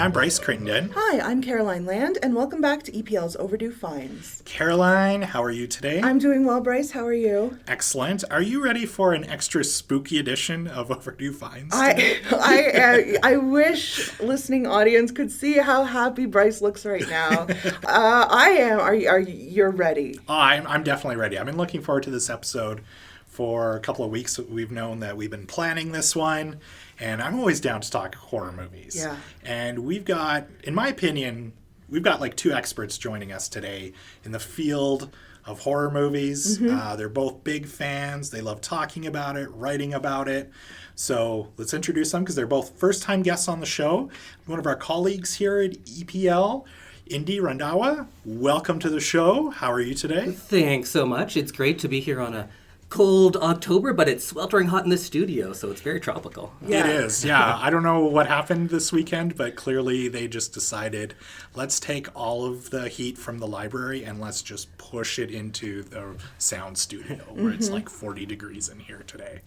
I'm Bryce Crittenden. Hi, I'm Caroline Land, and welcome back to EPL's Overdue Finds. Caroline, how are you today? I'm doing well, Bryce. How are you? Excellent. Are you ready for an extra spooky edition of Overdue Finds? I wish listening audience could see how happy Bryce looks right now. I am. Are you ready? Oh, I'm definitely ready. I've been looking forward to this episode for a couple of weeks. We've known that we've been planning this one, and I'm always down to talk horror movies. Yeah. And we've got, in my opinion, like two experts joining us today in the field of horror movies. Mm-hmm. They're both big fans. They love talking about it, writing about it. So let's introduce them because they're both first-time guests on the show. One of our colleagues here at EPL, Indy, Randhawa, welcome to the show. How are you today? Thanks so much. It's great to be here on a cold October, but it's sweltering hot in the studio, so it's very tropical. Yeah. It is, yeah. I don't know what happened this weekend, but clearly they just decided, let's take all of the heat from the library and let's just push it into the sound studio where it's like 40 degrees in here today.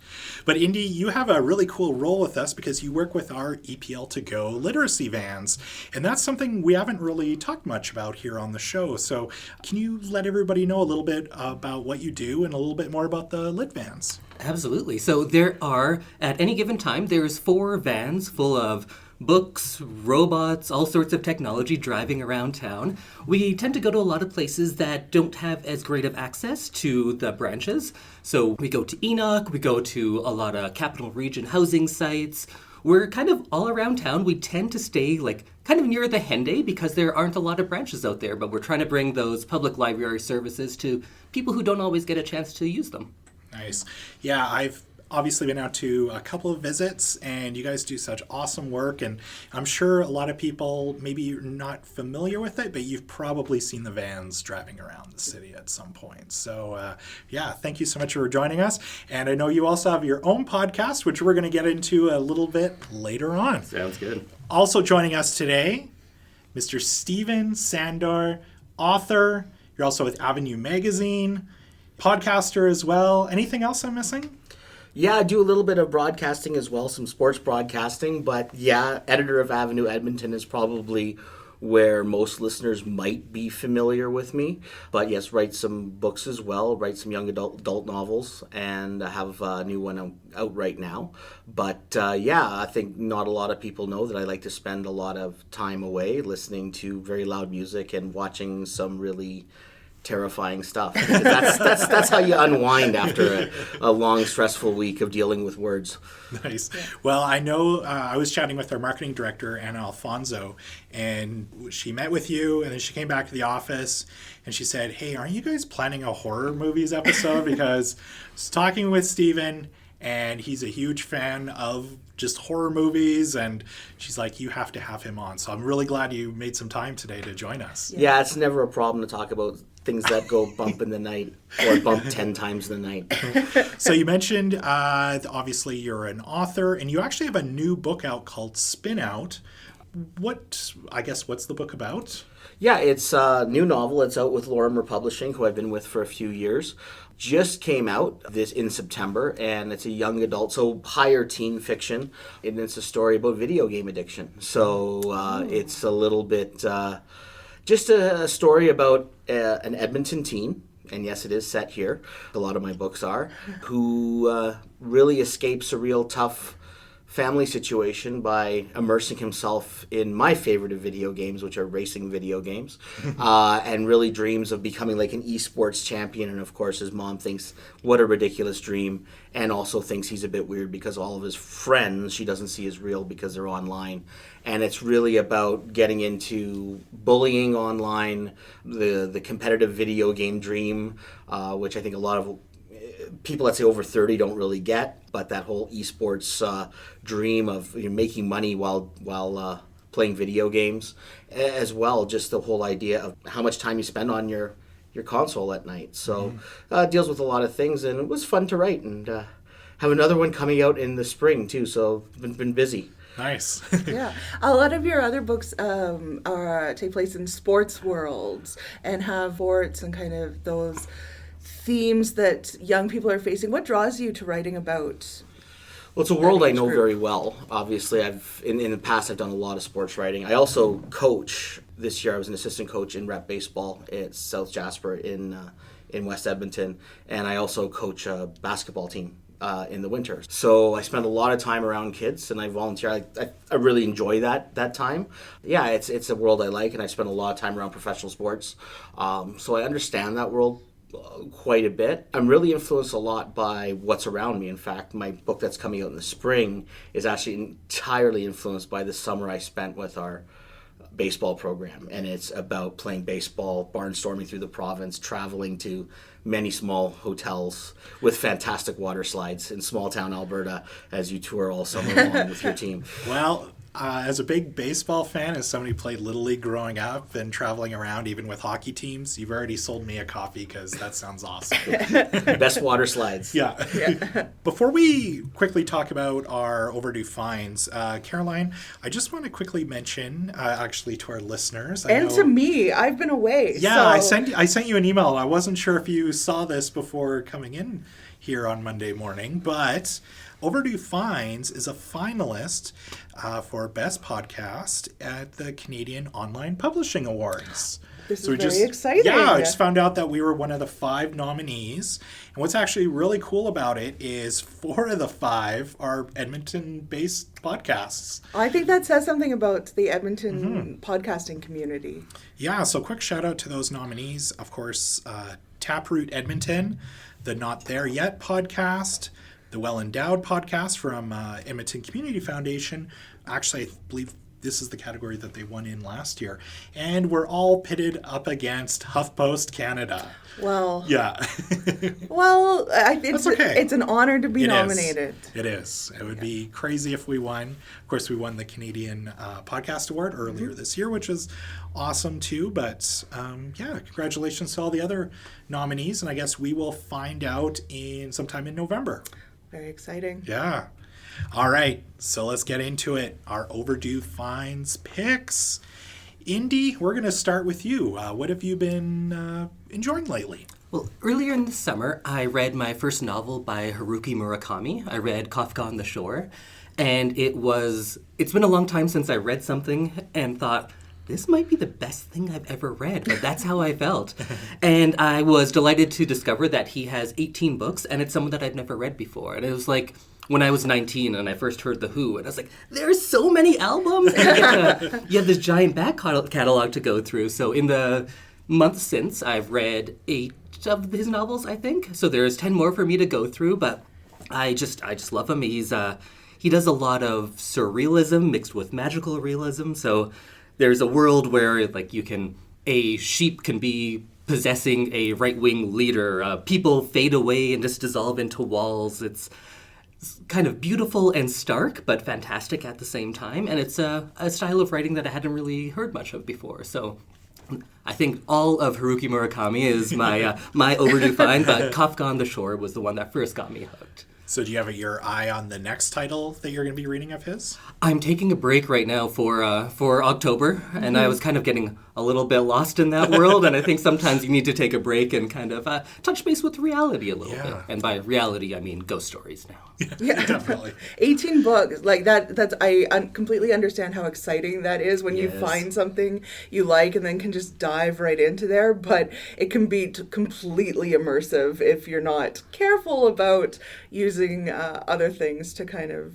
But Indy, you have a really cool role with us because you work with our EPL to go literacy vans, and that's something we haven't really talked much about here on the show. So can you let everybody know a little bit about what you do and a little bit more about the lit vans? Absolutely. So there are, at any given time, there's 4 vans full of books, robots, all sorts of technology driving around town. We tend to go to a lot of places that don't have as great of access to the branches. So we go to Enoch, we go to a lot of Capital Region housing sites. We're kind of all around town. We tend to stay kind of near the Henday because there aren't a lot of branches out there, but we're trying to bring those public library services to people who don't always get a chance to use them. Nice. Yeah, I've obviously been out to a couple of visits, and you guys do such awesome work, and I'm sure a lot of people, maybe you're not familiar with it, but you've probably seen the vans driving around the city at some point. So yeah, thank you so much for joining us. And I know you also have your own podcast, which we're going to get into a little bit later on. Sounds good. Also joining us today, Mr. Stephen Sandor, author. You're also with Avenue Magazine, podcaster as well. Anything else I'm missing? Yeah, I do a little bit of broadcasting as well, some sports broadcasting, but yeah, editor of Avenue Edmonton is probably where most listeners might be familiar with me. But yes, write some books as well, write some young adult novels, and I have a new one out right now. But yeah, I think not a lot of people know that I like to spend a lot of time away listening to very loud music and watching some really terrifying stuff. That's how you unwind after a long, stressful week of dealing with words. Nice. Well, I know I was chatting with our marketing director, Anna Alfonso, and she met with you, and then she came back to the office, and she said, hey, aren't you guys planning a horror movies episode? Because I was talking with Steven, and he's a huge fan of just horror movies, and she's like, you have to have him on. So I'm really glad you made some time today to join us. Yeah, it's never a problem to talk about things that go bump in the night or bump 10 times in the night. So you mentioned, obviously, you're an author, and you actually have a new book out called Spin Out. What's the book about? Yeah, it's a new novel. It's out with Lorimer Publishing, who I've been with for a few years. Just came out this in September, and it's a young adult, so higher teen fiction, and it's a story about video game addiction. So it's a little bit just a story about an Edmonton teen, and yes, it is set here. A lot of my books are, who really escapes a real tough family situation by immersing himself in my favorite of video games, which are racing video games, and really dreams of becoming like an esports champion. And of course, his mom thinks, what a ridiculous dream, and also thinks he's a bit weird because all of his friends she doesn't see as real because they're online. And it's really about getting into bullying online, the competitive video game dream, which I think a lot of people, let's say over 30, don't really get, but that whole esports dream of making money while playing video games, as well, just the whole idea of how much time you spend on your console at night. So it deals with a lot of things, and it was fun to write, and have another one coming out in the spring too, so been busy. Nice. Yeah. A lot of your other books take place in sports worlds and have sports and kind of those themes that young people are facing. What draws you to writing about Well, it's a world I know group. very well. Obviously, in the past I've done a lot of sports writing. I also coach. This year I was an assistant coach in rep baseball at South Jasper in West Edmonton, and I also coach a basketball team in the winter. So I spend a lot of time around kids, and I volunteer. I really enjoy that time. Yeah, it's a world I like, and I spend a lot of time around professional sports. So I understand that world quite a bit. I'm really influenced a lot by what's around me. In fact, my book that's coming out in the spring is actually entirely influenced by the summer I spent with our baseball program, and it's about playing baseball, barnstorming through the province, traveling to many small hotels with fantastic water slides in small town Alberta as you tour all summer long with your team. Well, as a big baseball fan, as somebody who played Little League growing up and traveling around even with hockey teams, you've already sold me a copy because that sounds awesome. Best water slides. Yeah. Before we quickly talk about our Overdue Finds, Caroline, I just want to quickly mention, actually to our listeners. And to me, I've been away. Yeah, so. I sent you an email. I wasn't sure if you saw this before coming in here on Monday morning, but Overdue Finds is a finalist for Best Podcast at the Canadian Online Publishing Awards. This is very exciting. Yeah, I just found out that we were one of the 5 nominees. And what's actually really cool about it is 4 of the 5 are Edmonton-based podcasts. I think that says something about the Edmonton podcasting community. Yeah, so quick shout out to those nominees. Of course, Taproot Edmonton, the Not There Yet podcast, the Well Endowed podcast from Edmonton Community Foundation. Actually, I believe this is the category that they won in last year. And we're all pitted up against HuffPost Canada. Well, Yeah. well, it's okay. It's an honor to be nominated. It is. It would be crazy if we won. Of course, we won the Canadian Podcast Award earlier this year, which was awesome too. But yeah, congratulations to all the other nominees. And I guess we will find out sometime in November. Very exciting. Yeah. All right. So let's get into it. Our Overdue Finds picks. Indy, we're going to start with you. What have you been enjoying lately? Well, earlier in the summer, I read my first novel by Haruki Murakami. I read Kafka on the Shore, and it's been a long time since I read something and thought, this might be the best thing I've ever read, but that's how I felt. And I was delighted to discover that he has 18 books, and it's someone that I'd never read before. And it was like when I was 19 and I first heard The Who, and I was like, there's so many albums! And you have this giant back catalog to go through. So in the month since, I've read 8 of his novels, I think. So there's 10 more for me to go through, but I just love him. He does a lot of surrealism mixed with magical realism. So there's a world where a sheep can be possessing a right-wing leader. People fade away and just dissolve into walls. It's kind of beautiful and stark, but fantastic at the same time. And it's a style of writing that I hadn't really heard much of before. So I think all of Haruki Murakami is my overdue find, but Kafka on the Shore was the one that first got me hooked. So do you have your eye on the next title that you're going to be reading of his? I'm taking a break right now for October, and I was kind of getting a little bit lost in that world, and I think sometimes you need to take a break and kind of touch base with reality a little bit. And by reality, I mean ghost stories now. Yeah, Definitely. 18 books, like that's I completely understand how exciting that is when you Yes. find something you like and then can just dive right into there, but it can be completely immersive if you're not careful about using other things to kind of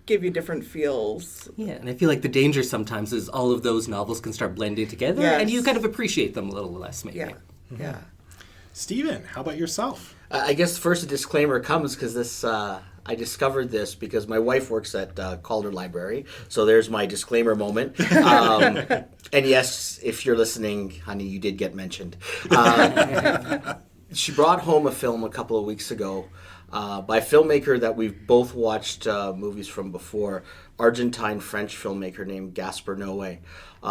give you different feels. Yeah, and I feel like the danger sometimes is all of those novels can start blending together, Yes. and you kind of appreciate them a little less, maybe. Yeah, yeah. Steven, how about yourself? I guess first a disclaimer comes because this I discovered this because my wife works at Calder Library, so there's my disclaimer moment. And yes, if you're listening, honey, you did get mentioned. She brought home a film a couple of weeks ago by a filmmaker that we've both watched movies from before, Argentine-French filmmaker named Gaspar Noé.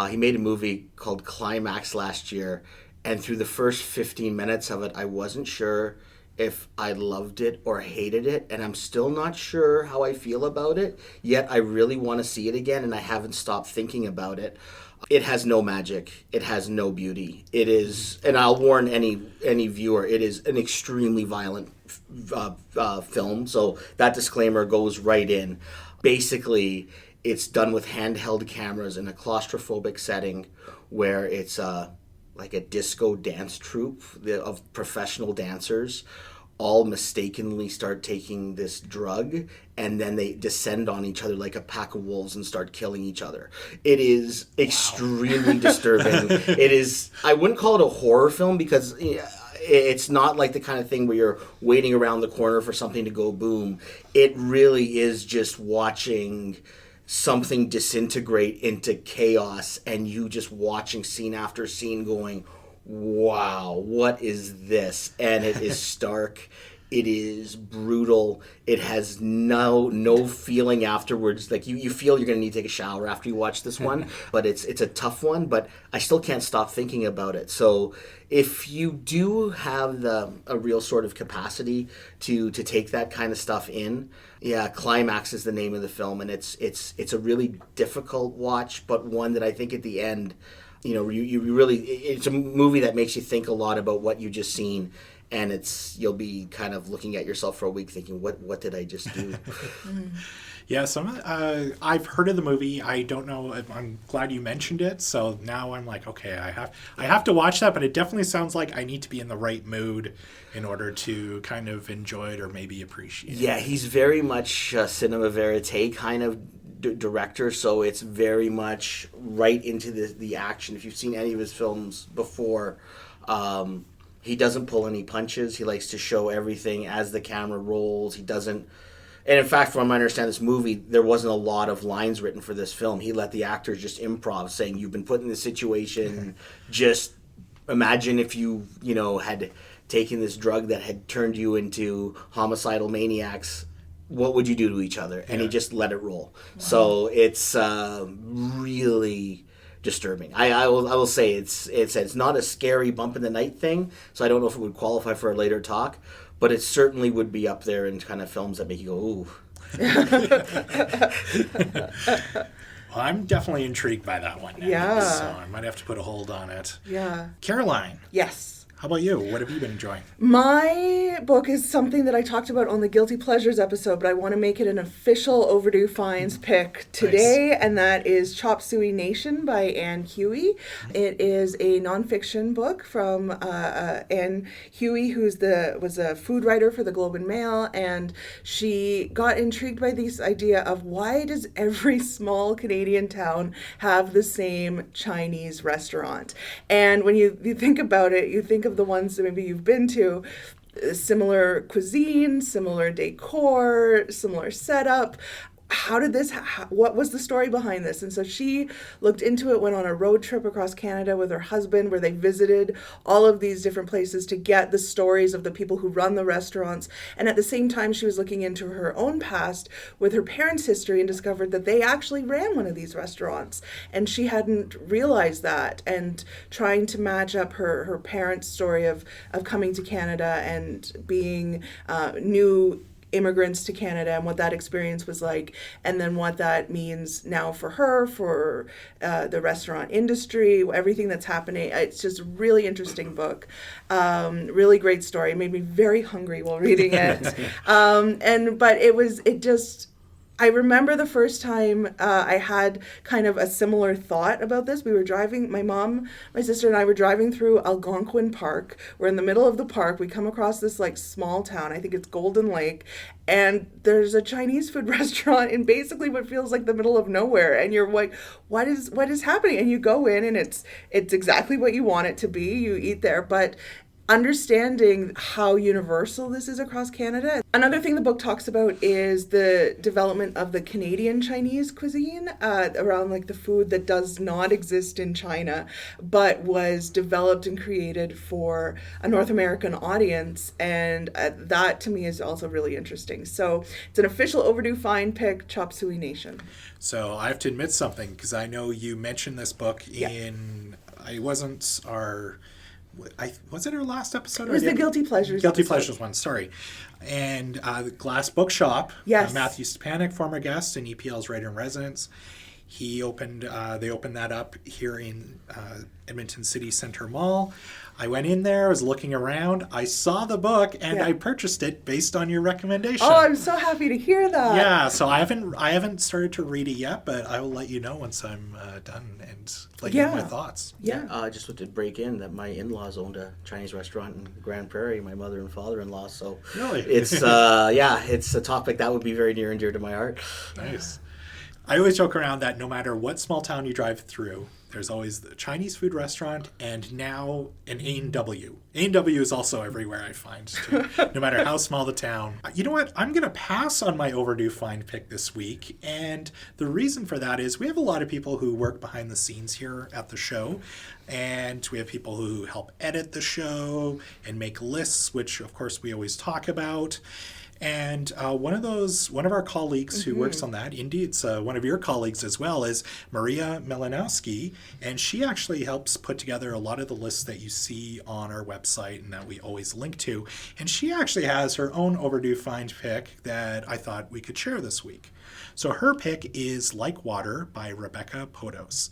He made a movie called Climax last year, and through the first 15 minutes of it, I wasn't sure if I loved it or hated it, and I'm still not sure how I feel about it, yet I really want to see it again, and I haven't stopped thinking about it. It has no magic. It has no beauty. It is, and I'll warn any viewer, it is an extremely violent film. So that disclaimer goes right in. Basically, it's done with handheld cameras in a claustrophobic setting where it's like a disco dance troupe of professional dancers all mistakenly start taking this drug, and then they descend on each other like a pack of wolves and start killing each other. It is extremely disturbing. It is, I wouldn't call it a horror film because it's not like the kind of thing where you're waiting around the corner for something to go boom. It really is just watching something disintegrate into chaos, and you just watching scene after scene going, wow, what is this? And it is stark. It is brutal. It has no feeling afterwards. Like you feel you're going to need to take a shower after you watch this one, but it's a tough one, but I still can't stop thinking about it. So if you do have a real sort of capacity to take that kind of stuff in, yeah, Climax is the name of the film, and it's a really difficult watch, but one that I think at the end, you really, it's a movie that makes you think a lot about what you just seen, and you'll be kind of looking at yourself for a week thinking, what did I just do? Yeah, I've heard of the movie. I don't know. I'm glad you mentioned it. So now I'm like, okay, I have to watch that. But it definitely sounds like I need to be in the right mood in order to kind of enjoy it or maybe appreciate it. Yeah, he's very much cinema verite kind of director, so it's very much right into the action. If you've seen any of his films before, he doesn't pull any punches. He likes to show everything as the camera rolls. He doesn't, and in fact, from what I understand, this movie, there wasn't a lot of lines written for this film. He let the actors just improv, saying, you've been put in this situation, just imagine if you had taken this drug that had turned you into homicidal maniacs, what would you do to each other? And he just let it roll. Wow. So it's really disturbing. I will say it's not a scary bump in the night thing, so I don't know if it would qualify for a later talk, but it certainly would be up there in kind of films that make you go, ooh. Well, I'm definitely intrigued by that one now. Yeah. So I might have to put a hold on it. Yeah. Caroline. Yes. How about you? What have you been enjoying? My book is something that I talked about on the Guilty Pleasures episode, but I want to make it an official Overdue Finds pick today, nice. And that is Chop Suey Nation by Anne Huey. It is a nonfiction book from Anne Huey, who was a food writer for the Globe and Mail, and she got intrigued by this idea of why does every small Canadian town have the same Chinese restaurant? And when you think about it, you think of the ones that maybe you've been to, similar cuisine, similar decor, similar setup. How did this, what was the story behind this? And so she looked into it, went on a road trip across Canada with her husband where they visited all of these different places to get the stories of the people who run the restaurants. And at the same time, she was looking into her own past with her parents' history and discovered that they actually ran one of these restaurants. And she hadn't realized that, and trying to match up her parents' story of coming to Canada and being new immigrants to Canada and what that experience was like, and then what that means now for her, for the restaurant industry, everything that's happening. It's just a really interesting book, really great story. It made me very hungry while reading it. I remember the first time I had kind of a similar thought about this. We were driving, my mom, my sister, and I were driving through Algonquin Park. We're in the middle of the park. We come across this like small town. I think it's Golden Lake. And there's a Chinese food restaurant in basically what feels like the middle of nowhere. And you're like, what is happening? And you go in and it's exactly what you want it to be. You eat there. But understanding how universal this is across Canada. Another thing the book talks about is the development of the Canadian Chinese cuisine around like the food that does not exist in China, but was developed and created for a North American audience. And that to me is also really interesting. So it's an official Overdue Find pick, Chop Suey Nation. So I have to admit something, because I know you mentioned this book in, was it our last episode? It was the Guilty Pleasures episode. Pleasures one, sorry. And the Glass Bookshop, yes. Matthew Stepanek, former guest and EPL's writer-in-residence, They opened that up here in Edmonton City Center Mall. I went in there, I was looking around, I saw the book, and I purchased it based on your recommendation. Oh, I'm so happy to hear that. Yeah, so I haven't started to read it yet, but I will let you know once I'm done and let you know my thoughts. Yeah. I just wanted to break in that my in-laws owned a Chinese restaurant in Grand Prairie, my mother and father-in-law, so Really? it's it's a topic that would be very near and dear to my heart. Nice. I always joke around that no matter what small town you drive through, there's always the Chinese food restaurant and now an A&W. A&W is also everywhere, I find, too, no matter how small the town. You know what? I'm going to pass on my overdue find pick this week. And the reason for that is we have a lot of people who work behind the scenes here at the show. And we have people who help edit the show and make lists, which, of course, we always talk about. And one of our colleagues who works on that, Indy, it's one of your colleagues as well, is Maria Melanowski, and she actually helps put together a lot of the lists that you see on our website and that we always link to. And she actually has her own overdue find pick that I thought we could share this week. So her pick is Like Water by Rebecca Podos.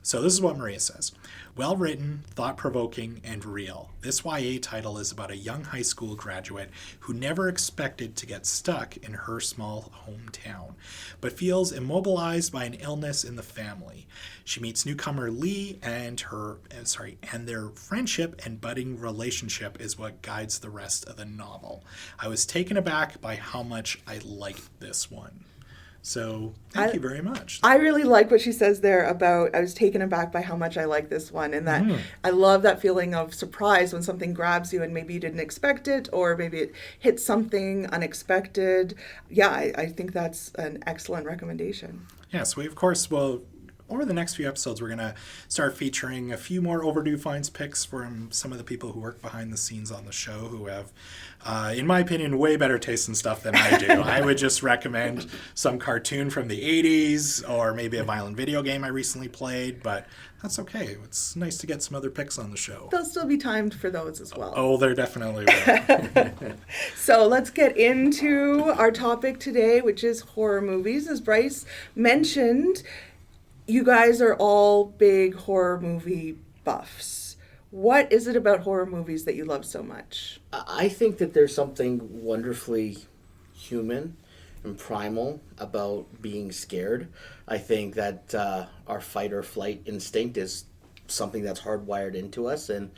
So this is what Maria says. Well written, thought-provoking, and real. This YA title is about a young high school graduate who never expected to get stuck in her small hometown, but feels immobilized by an illness in the family. She meets newcomer Lee and their friendship and budding relationship is what guides the rest of the novel. I was taken aback by how much I liked this one. So thank you very much. I really like what she says there about I was taken aback by how much I like this one, and that I love that feeling of surprise when something grabs you and maybe you didn't expect it, or maybe it hits something unexpected. Yeah, I think that's an excellent recommendation. Yes, we of course will. Over the next few episodes, we're going to start featuring a few more overdue finds picks from some of the people who work behind the scenes on the show who have, in my opinion, way better taste in stuff than I do. I would just recommend some cartoon from the 80s or maybe a violent video game I recently played, but that's okay. It's nice to get some other picks on the show. There'll still be time for those as well. Oh, there definitely will. So let's get into our topic today, which is horror movies. As Bryce mentioned, you guys are all big horror movie buffs. What is it about horror movies that you love so much? I think that there's something wonderfully human and primal about being scared. I think that our fight or flight instinct is something that's hardwired into us, and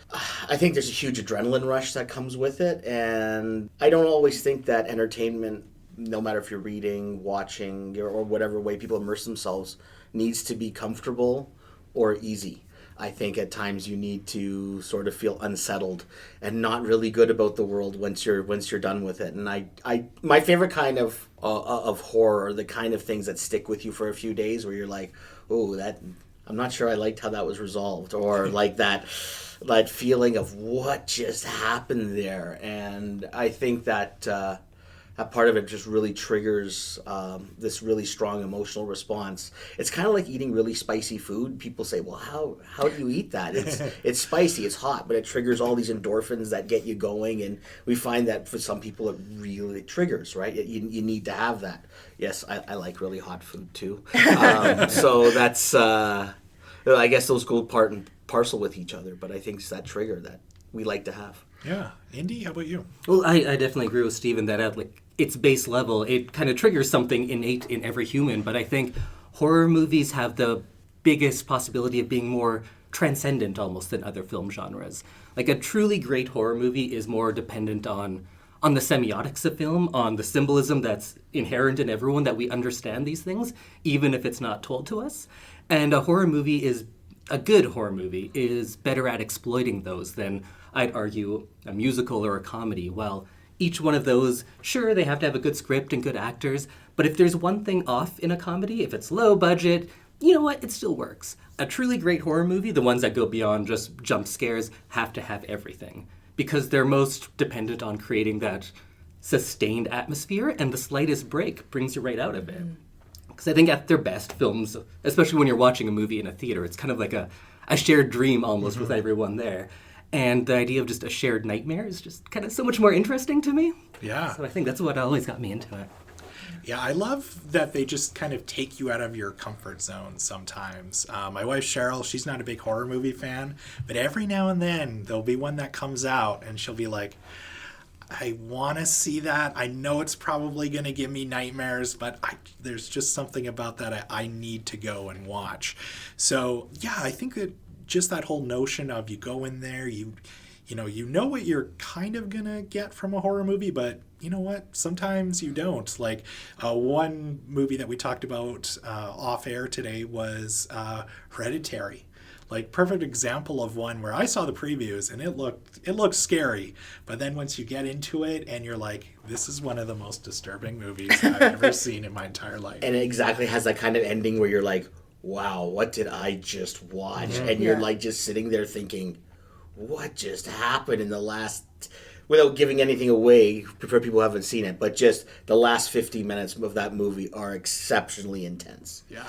I think there's a huge adrenaline rush that comes with it, and I don't always think that entertainment, no matter if you're reading, watching, or whatever way people immerse themselves, needs to be comfortable or easy. I think at times you need to sort of feel unsettled and not really good about the world once you're done with it. And I my favorite kind of horror are the kind of things that stick with you for a few days, where you're like, oh, that I'm not sure I liked how that was resolved, or like that feeling of what just happened there. And I think that that part of it just really triggers this really strong emotional response. It's kind of like eating really spicy food. People say, well, how do you eat that? It's spicy, it's hot, but it triggers all these endorphins that get you going, and we find that for some people it really triggers, right? You need to have that. Yes, I like really hot food too. So that's, I guess those go part and parcel with each other, but I think it's that trigger that we like to have. Yeah. Indy, how about you? Well, I definitely agree with Stephen that at its base level, it kind of triggers something innate in every human. But I think horror movies have the biggest possibility of being more transcendent almost than other film genres. Like a truly great horror movie is more dependent on the semiotics of film, on the symbolism that's inherent in everyone, that we understand these things, even if it's not told to us. And a good horror movie is better at exploiting those than, I'd argue, a musical or a comedy. While each one of those, sure, they have to have a good script and good actors, but if there's one thing off in a comedy, if it's low budget, you know what, it still works. A truly great horror movie, the ones that go beyond just jump scares, have to have everything, because they're most dependent on creating that sustained atmosphere, and the slightest break brings you right out of it. Because I think at their best, films, especially when you're watching a movie in a theater, it's kind of like a shared dream almost with everyone there. And the idea of just a shared nightmare is just kind of so much more interesting to me. Yeah. So I think that's what always got me into it. Yeah, I love that they just kind of take you out of your comfort zone sometimes. My wife Cheryl, she's not a big horror movie fan, but every now and then there'll be one that comes out and she'll be like, I want to see that. I know it's probably going to give me nightmares, but there's just something about that I need to go and watch. So, yeah, I think that just that whole notion of you go in there, you know what you're kind of going to get from a horror movie, but you know what? Sometimes you don't. Like one movie that we talked about off air today was Hereditary. Like, perfect example of one where I saw the previews and it looked scary, but then once you get into it and you're like, this is one of the most disturbing movies I've ever seen in my entire life. And it exactly has that kind of ending where you're like, wow, what did I just watch? And you're like just sitting there thinking, what just happened in the last, without giving anything away for people who haven't seen it, but just the last 50 minutes of that movie are exceptionally intense. Yeah.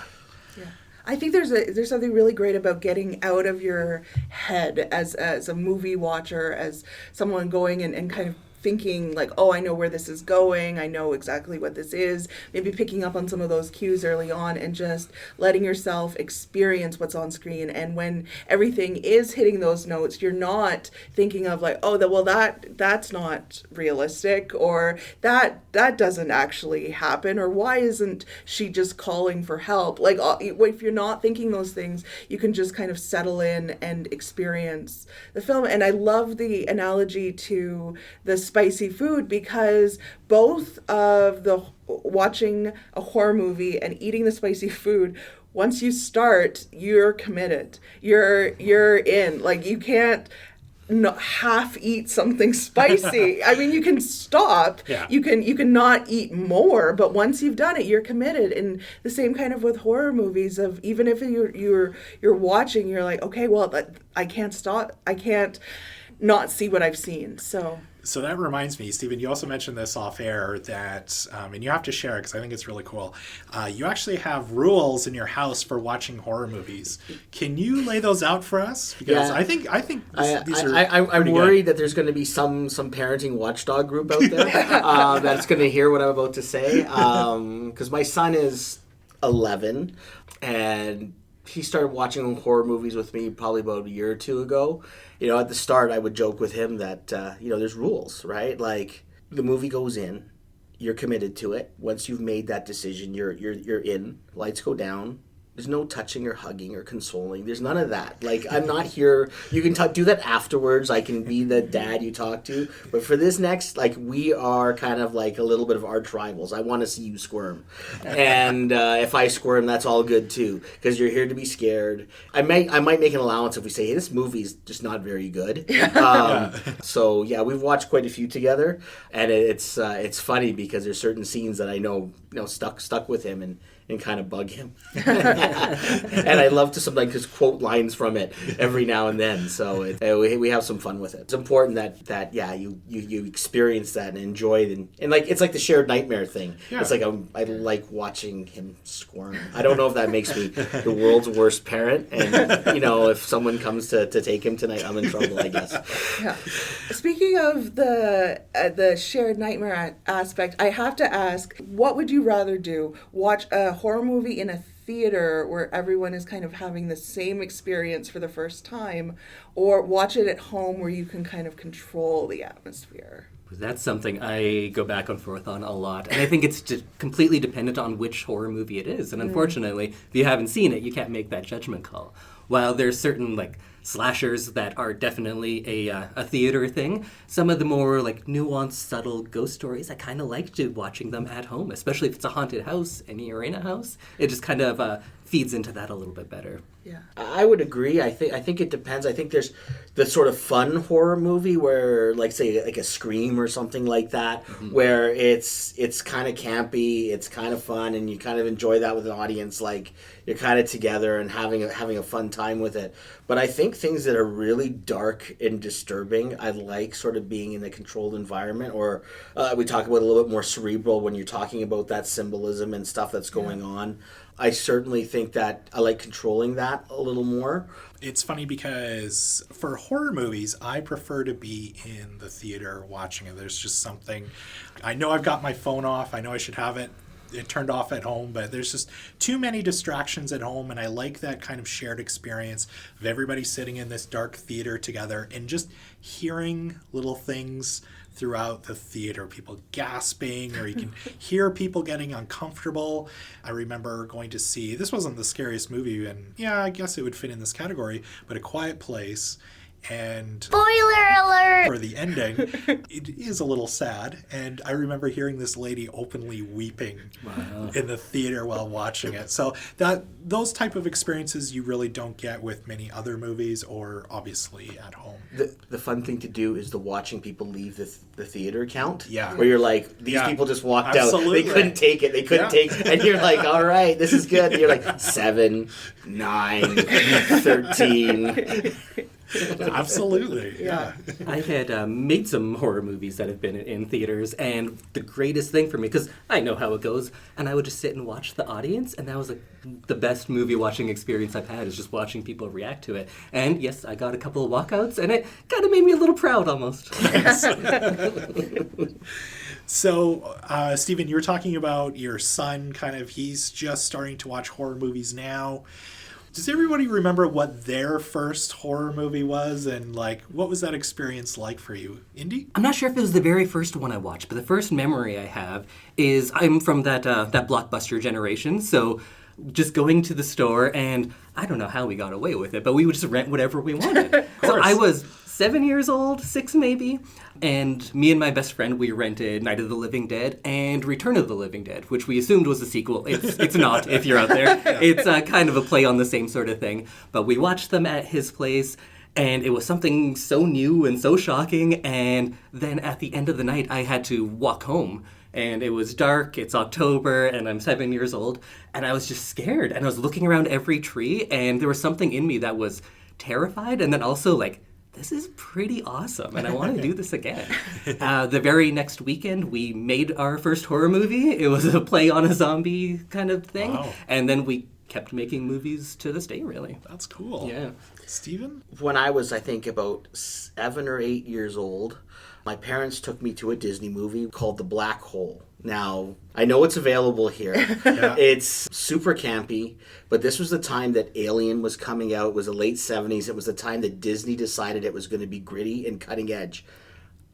I think there's something really great about getting out of your head as a movie watcher, as someone going and kind of thinking like, oh, I know where this is going, I know exactly what this is, maybe picking up on some of those cues early on and just letting yourself experience what's on screen. And when everything is hitting those notes, you're not thinking of like, oh, that's not realistic, or that doesn't actually happen, or why isn't she just calling for help? Like, if you're not thinking those things, you can just kind of settle in and experience the film. And I love the analogy to the spicy food, because both of the watching a horror movie and eating the spicy food, once you start, you're committed. You're in. Like, you can't half eat something spicy. I mean, you can stop. Yeah. You can not eat more, but once you've done it, you're committed. And the same kind of with horror movies, of even if you're watching, you're like, okay, well, I can't stop. I can't not see what I've seen. So that reminds me, Stephen, you also mentioned this off air that, and you have to share it because I think it's really cool. You actually have rules in your house for watching horror movies. Can you lay those out for us? Because I think these are I'm worried that there's going to be some parenting watchdog group out there that's going to hear what I'm about to say. Because my son is 11 and he started watching horror movies with me probably about a year or two ago. At the start, I would joke with him that, there's rules, right? Like, the movie goes in, you're committed to it. Once you've made that decision, you're in. Lights go down. There's no touching or hugging or consoling. There's none of that. Like, I'm not here. You can do that afterwards. I can be the dad you talk to. But for this next, like, we are kind of like a little bit of arch rivals. I want to see you squirm. And if I squirm, that's all good too. Because you're here to be scared. I might make an allowance if we say, hey, this movie's just not very good. So, yeah, we've watched quite a few together. And it's funny because there's certain scenes that I know stuck with him and kind of bug him. And I love to sometimes just quote lines from it every now and then. So we have some fun with it. It's important that you experience that and enjoy it. And like, it's like the shared nightmare thing. Yeah. It's like I like watching him squirm. I don't know if that makes me the world's worst parent. And, if someone comes to take him tonight, I'm in trouble, I guess. Yeah. Speaking of the shared nightmare aspect, I have to ask, what would you rather do? Watch a horror movie in a theater where everyone is kind of having the same experience for the first time, or watch it at home where you can kind of control the atmosphere? That's something I go back and forth on a lot. And I think it's completely dependent on which horror movie it is. And unfortunately, if you haven't seen it, you can't make that judgment call. While there's certain, like, slashers that are definitely a theater thing, some of the more, like, nuanced, subtle ghost stories, I kind of like watching them at home, especially if it's a haunted house and you're in a house. It just kind of feeds into that a little bit better. Yeah, I would agree. I think it depends. I think there's the sort of fun horror movie where, like, say, like a Scream or something like that, where it's kind of campy, it's kind of fun, and you kind of enjoy that with an audience. Like, you're kind of together and having a fun time with it. But I think things that are really dark and disturbing, I like sort of being in a controlled environment, or we talk about a little bit more cerebral when you're talking about that symbolism and stuff that's going on. I certainly think that I like controlling that a little more. It's funny because for horror movies, I prefer to be in the theater watching it. There's just something, I know I've got my phone off, I know I should have it it turned off at home, but there's just too many distractions at home, and I like that kind of shared experience of everybody sitting in this dark theater together and just hearing little things throughout the theater, people gasping, or you can hear people getting uncomfortable. I remember going to see, this wasn't the scariest movie, and yeah, I guess it would fit in this category, but A Quiet Place. And spoiler alert for the ending, it is a little sad, and I remember hearing this lady openly weeping in the theater while watching it. So those type of experiences you really don't get with many other movies, or obviously at home. The fun thing to do is the watching people leave the theater count. Yeah. Where you're like, these people just walked Absolutely. out. They couldn't take it. They couldn't take it. And you're like, all right, this is good. And you're like, 7, 9, 13. Absolutely. Yeah. I had made some horror movies that have been in theaters, and the greatest thing for me, because I know how it goes, and I would just sit and watch the audience, and that was the best movie watching experience I've had, is just watching people react to it. And yes, I got a couple of walkouts, and it kind of made me a little proud almost. So, Stephen, you were talking about your son, he's just starting to watch horror movies now. Does everybody remember what their first horror movie was, and what was that experience like for you? Indy? I'm not sure if it was the very first one I watched, but the first memory I have is I'm from that Blockbuster generation, so just going to the store, and I don't know how we got away with it, but we would just rent whatever we wanted. So I was 7 years old, 6 maybe, and me and my best friend, we rented Night of the Living Dead and Return of the Living Dead, which we assumed was a sequel. It's not, if you're out there. It's kind of a play on the same sort of thing. But we watched them at his place, and it was something so new and so shocking, and then at the end of the night, I had to walk home. And it was dark, it's October, and I'm 7 years old, and I was just scared. And I was looking around every tree, and there was something in me that was terrified, and then also this is pretty awesome, and I want to do this again. The very next weekend, we made our first horror movie. It was a play on a zombie kind of thing. Wow. And then we kept making movies to this day, really. That's cool. Yeah. Stephen? When I was, I think, about 7 or 8 years old, my parents took me to a Disney movie called The Black Hole. Now, I know it's available here. Yeah. It's super campy, but this was the time that Alien was coming out. It was the late 70s. It was the time that Disney decided it was going to be gritty and cutting edge.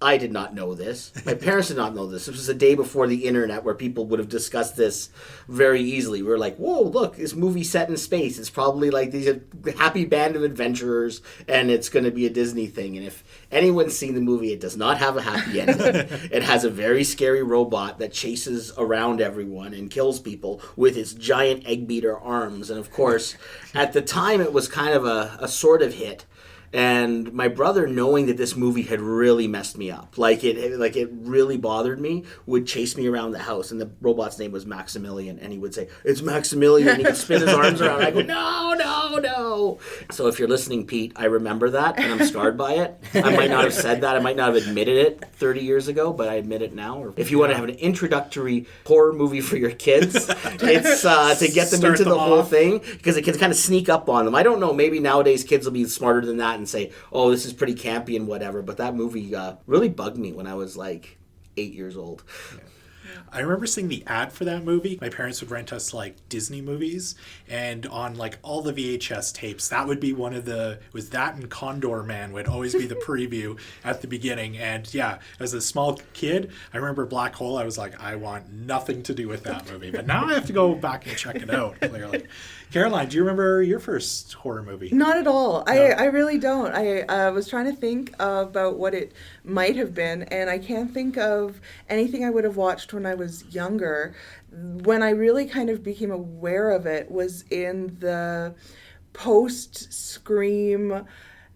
I did not know this. My parents did not know this. This was a day before the internet where people would have discussed this very easily. We were like, whoa, look, this movie set in space. It's probably like these happy band of adventurers, and it's going to be a Disney thing. And if anyone's seen the movie, it does not have a happy ending. It has a very scary robot that chases around everyone and kills people with its giant egg beater arms. And of course, at the time, it was kind of a sort of hit. And my brother, knowing that this movie had really messed me up, it really bothered me, would chase me around the house. And the robot's name was Maximilian. And he would say, "It's Maximilian." And he would spin his arms around. And I go, "No, no, no." So if you're listening, Pete, I remember that, and I'm scarred by it. I might not have said that. I might not have admitted it 30 years ago, but I admit it now. Or if you want to have an introductory horror movie for your kids, it's to get them into the whole thing, because it can kind of sneak up on them. I don't know. Maybe nowadays kids will be smarter than that and say, "Oh, this is pretty campy and whatever," but that movie really bugged me when I was 8 years old. Yeah. I remember seeing the ad for that movie. My parents would rent us Disney movies, and on all the VHS tapes, that would be one of the, it was that and Condor Man would always be the preview at the beginning. And yeah, as a small kid, I remember Black Hole. I was like, I want nothing to do with that movie. But now I have to go back and check it out, clearly. Caroline, do you remember your first horror movie? Not at all. No. I really don't. I was trying to think about what it might have been, and I can't think of anything I would have watched when I was younger. When I really kind of became aware of it was in the post-Scream,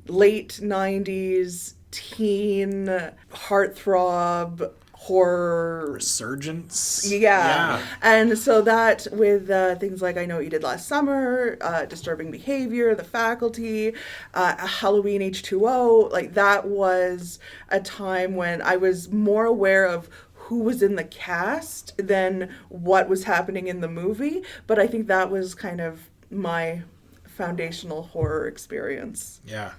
late 90s, teen, heartthrob, horror Resurgence. yeah. And so that with things like I Know What You Did Last Summer, Disturbing Behavior, The Faculty, Halloween H2O, that was a time when I was more aware of who was in the cast than what was happening in the movie. But I think that was kind of my foundational horror experience. Yeah.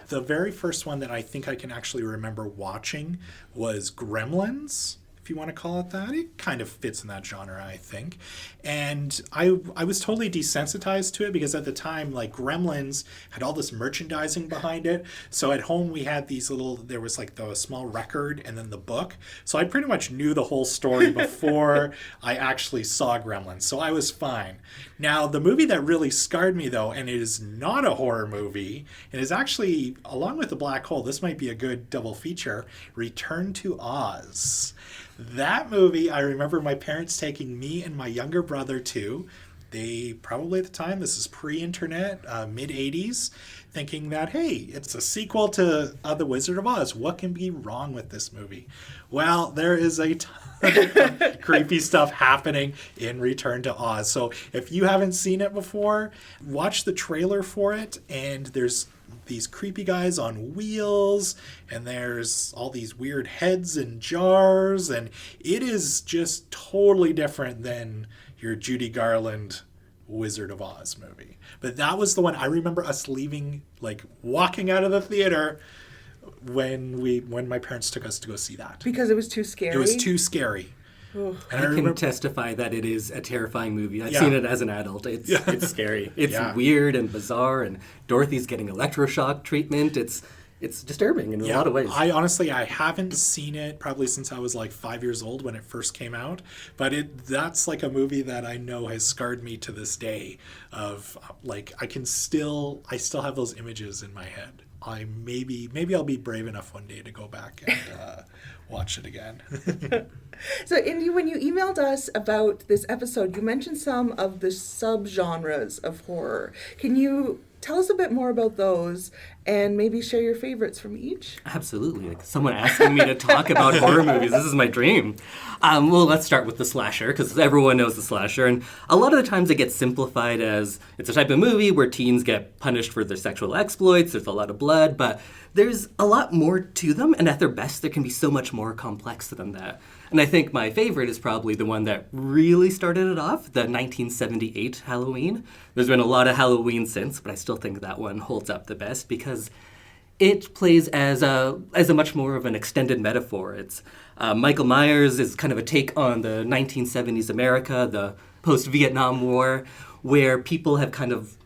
The very first one that I think I can actually remember watching was Gremlins. if you want to call it that. It kind of fits in that genre, I think. And I was totally desensitized to it because at the time, like, Gremlins had all this merchandising behind it. So at home we had these there was like the small record and then the book. So I pretty much knew the whole story before I actually saw Gremlins. So I was fine. Now, the movie that really scarred me, though, and it is not a horror movie, and is actually, along with The Black Hole, this might be a good double feature, Return to Oz. That movie, I remember my parents taking me and my younger brother to. They probably at the time, this is pre-internet, mid-'80s, thinking that, hey, it's a sequel to The Wizard of Oz. What can be wrong with this movie? Well, there is a ton of creepy stuff happening in Return to Oz. So if you haven't seen it before, watch the trailer for it, and there's these creepy guys on wheels, and there's all these weird heads in jars, and it is just totally different than your Judy Garland Wizard of Oz movie. But that was the one I remember us leaving, like walking out of the theater when my parents took us to go see that. Because it was too scary? It was too scary. Ooh. And I can testify that it is a terrifying movie. I've Yeah. seen it as an adult. It's scary. It's weird and bizarre, and Dorothy's getting electroshock treatment. It's disturbing in a lot of ways. I honestly haven't seen it probably since I was like 5 years old when it first came out, but that's like a movie that I know has scarred me to this day. Of like I still have those images in my head. Maybe I'll be brave enough one day to go back and watch it again. So, Indy, when you emailed us about this episode, you mentioned some of the subgenres of horror. Can you tell us a bit more about those and maybe share your favorites from each? Absolutely. Like someone asking me to talk about horror movies. This is my dream. Well, let's start with the slasher, because everyone knows the slasher. And a lot of the times it gets simplified as it's a type of movie where teens get punished for their sexual exploits. There's a lot of blood, but there's a lot more to them. And at their best, there can be so much more complex than that. And I think my favorite is probably the one that really started it off, the 1978 Halloween. There's been a lot of Halloween since, but I still think that one holds up the best because it plays as a much more of an extended metaphor. It's Michael Myers is kind of a take on the 1970s America, the post-Vietnam War, where people have kind of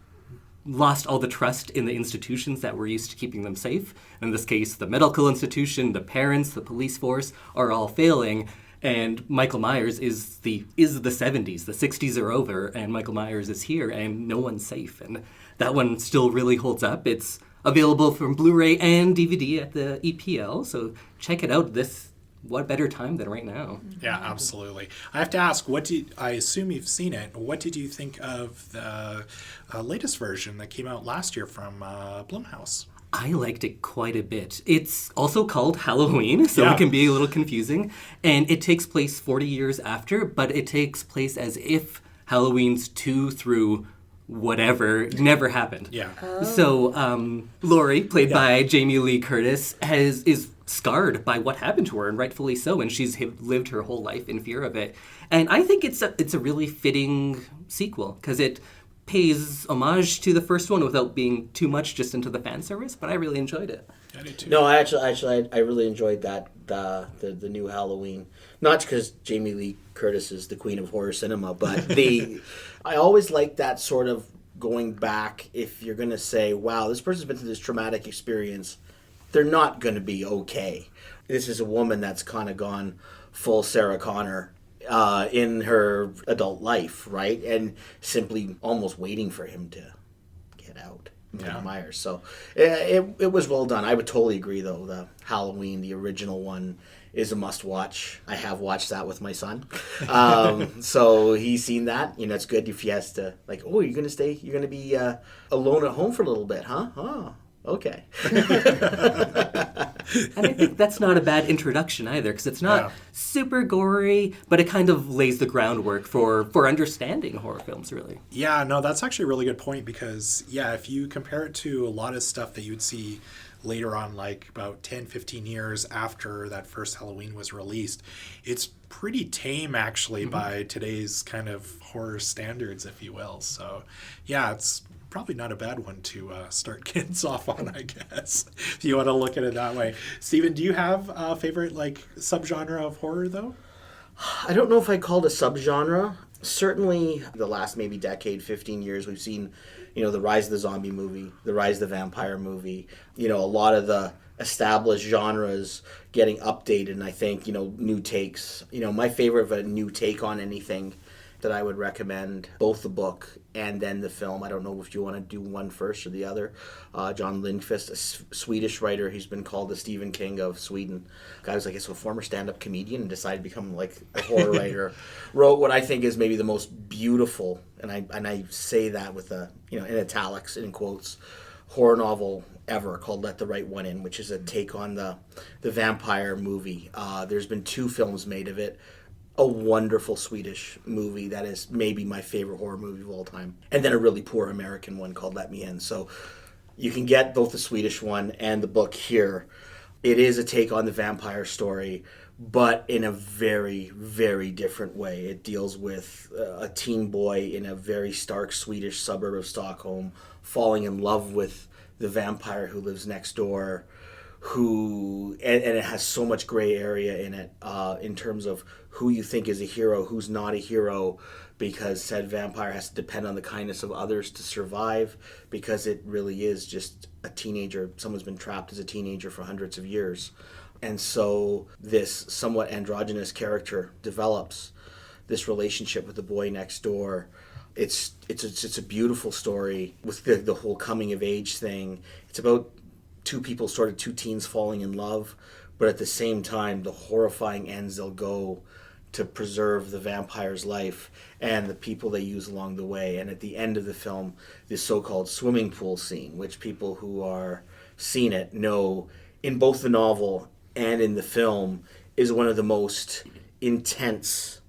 lost all the trust in the institutions that were used to keeping them safe. In this case, the medical institution, the parents, the police force are all failing. And Michael Myers is the 70s. The 60s are over, and Michael Myers is here, and no one's safe. And that one still really holds up. It's available from Blu-ray and DVD at the EPL, so check it out. What better time than right now? Yeah, absolutely. I have to ask, I assume you've seen it. What did you think of the latest version that came out last year from Blumhouse? I liked it quite a bit. It's also called Halloween, so Yeah. it can be a little confusing. And it takes place 40 years after, but it takes place as if Halloween's 2 through whatever never happened. Yeah. So Laurie, played by Jamie Lee Curtis, is scarred by what happened to her, and rightfully so, and she's lived her whole life in fear of it. And I think it's a really fitting sequel, because it pays homage to the first one without being too much just into the fan service, but I really enjoyed it. I did too. No, I really enjoyed that the new Halloween. Not because Jamie Lee Curtis is the queen of horror cinema, but I always like that sort of going back. If you're going to say, "Wow, this person's been through this traumatic experience," they're not going to be okay. This is a woman that's kind of gone full Sarah Connor in her adult life, right, and simply almost waiting for him to get out. Yeah. Myers. So it was well done. I would totally agree, though. The Halloween, the original one, is a must-watch. I have watched that with my son. So he's seen that. You know, it's good if he has to, like, oh, you're going to be alone at home for a little bit, huh? Oh, okay. And I think that's not a bad introduction either, because it's not super gory, but it kind of lays the groundwork for understanding horror films, really. Yeah, no, that's actually a really good point because, if you compare it to a lot of stuff that you would see later on, like about 10, 15 years after that first Halloween was released, it's pretty tame, actually, by today's kind of horror standards, if you will. So, yeah, it's probably not a bad one to start kids off on, I guess, if you want to look at it that way. Steven, do you have a favorite, like, subgenre of horror, though? I don't know if I called a subgenre. Certainly the last maybe decade, 15 years, we've seen, the rise of the zombie movie, the rise of the vampire movie, a lot of the established genres getting updated, and I think, new takes. My favorite of a new take on anything that I would recommend, both the book and then the film. I don't know if you want to do one first or the other. John Lindqvist, a Swedish writer, he's been called the Stephen King of Sweden. Guy was, a former stand-up comedian and decided to become a horror writer. Wrote what I think is maybe the most beautiful, and I say that with in italics, in quotes, horror novel ever called Let the Right One In, which is a take on the vampire movie. There's been 2 films made of it. A wonderful Swedish movie that is maybe my favorite horror movie of all time. And then a really poor American one called Let Me In. So you can get both the Swedish one and the book here. It is a take on the vampire story, but in a very, very different way. It deals with a teen boy in a very stark Swedish suburb of Stockholm falling in love with the vampire who lives next door, and it has so much gray area in it in terms of who you think is a hero, who's not a hero, because said vampire has to depend on the kindness of others to survive, because it really is just a teenager. Someone's been trapped as a teenager for hundreds of years. And so this somewhat androgynous character develops this relationship with the boy next door. It's a beautiful story with the whole coming of age thing. It's about 2 people, sort of 2 teens falling in love, but at the same time, the horrifying ends they'll go to preserve the vampire's life and the people they use along the way. And at the end of the film, this so-called swimming pool scene, which people who are seen it know in both the novel and in the film, is one of the most intense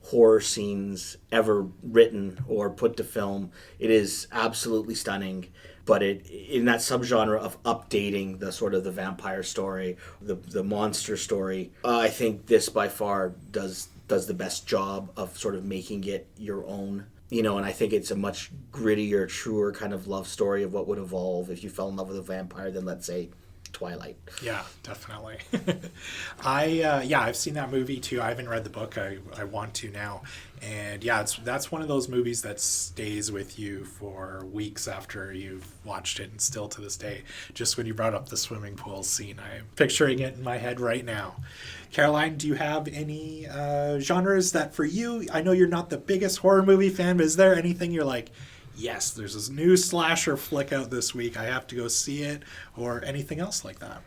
horror scenes ever written or put to film. It is absolutely stunning. But in that subgenre of updating the sort of the vampire story, the monster story, I think this by far does the best job of sort of making it your own. And I think it's a much grittier, truer kind of love story of what would evolve if you fell in love with a vampire than, let's say, Twilight. Yeah, definitely. I've seen that movie too. I haven't read the book. I want to now. And yeah, that's one of those movies that stays with you for weeks after you've watched it, and still to this day. Just when you brought up the swimming pool scene, I'm picturing it in my head right now. Caroline, do you have any genres that for you, I know you're not the biggest horror movie fan, but is there anything you're like, yes, there's this new slasher flick out this week, I have to go see it, or anything else like that?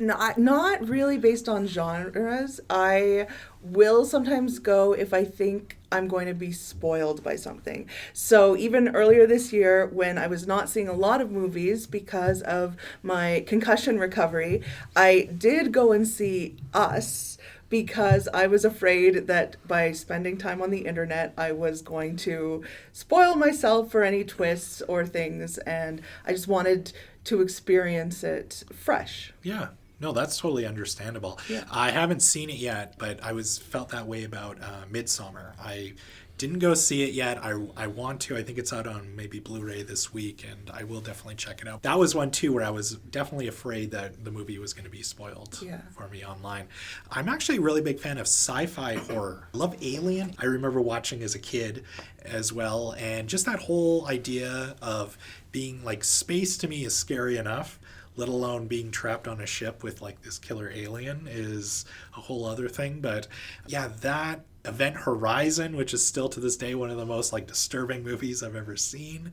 Not really based on genres. I will sometimes go if I think I'm going to be spoiled by something. So even earlier this year, when I was not seeing a lot of movies because of my concussion recovery, I did go and see Us, because I was afraid that by spending time on the internet, I was going to spoil myself for any twists or things, and I just wanted to experience it fresh. Yeah. No, that's totally understandable. Yeah. I haven't seen it yet, but I felt that way about Midsommar. I didn't go see it yet. I want to. I think it's out on maybe Blu-ray this week, and I will definitely check it out. That was one, too, where I was definitely afraid that the movie was going to be spoiled for me online. I'm actually a really big fan of sci-fi horror. I love Alien. I remember watching as a kid as well, and just that whole idea of being, space to me is scary enough, let alone being trapped on a ship with this killer alien is a whole other thing. But yeah, that Event Horizon, which is still to this day one of the most disturbing movies I've ever seen.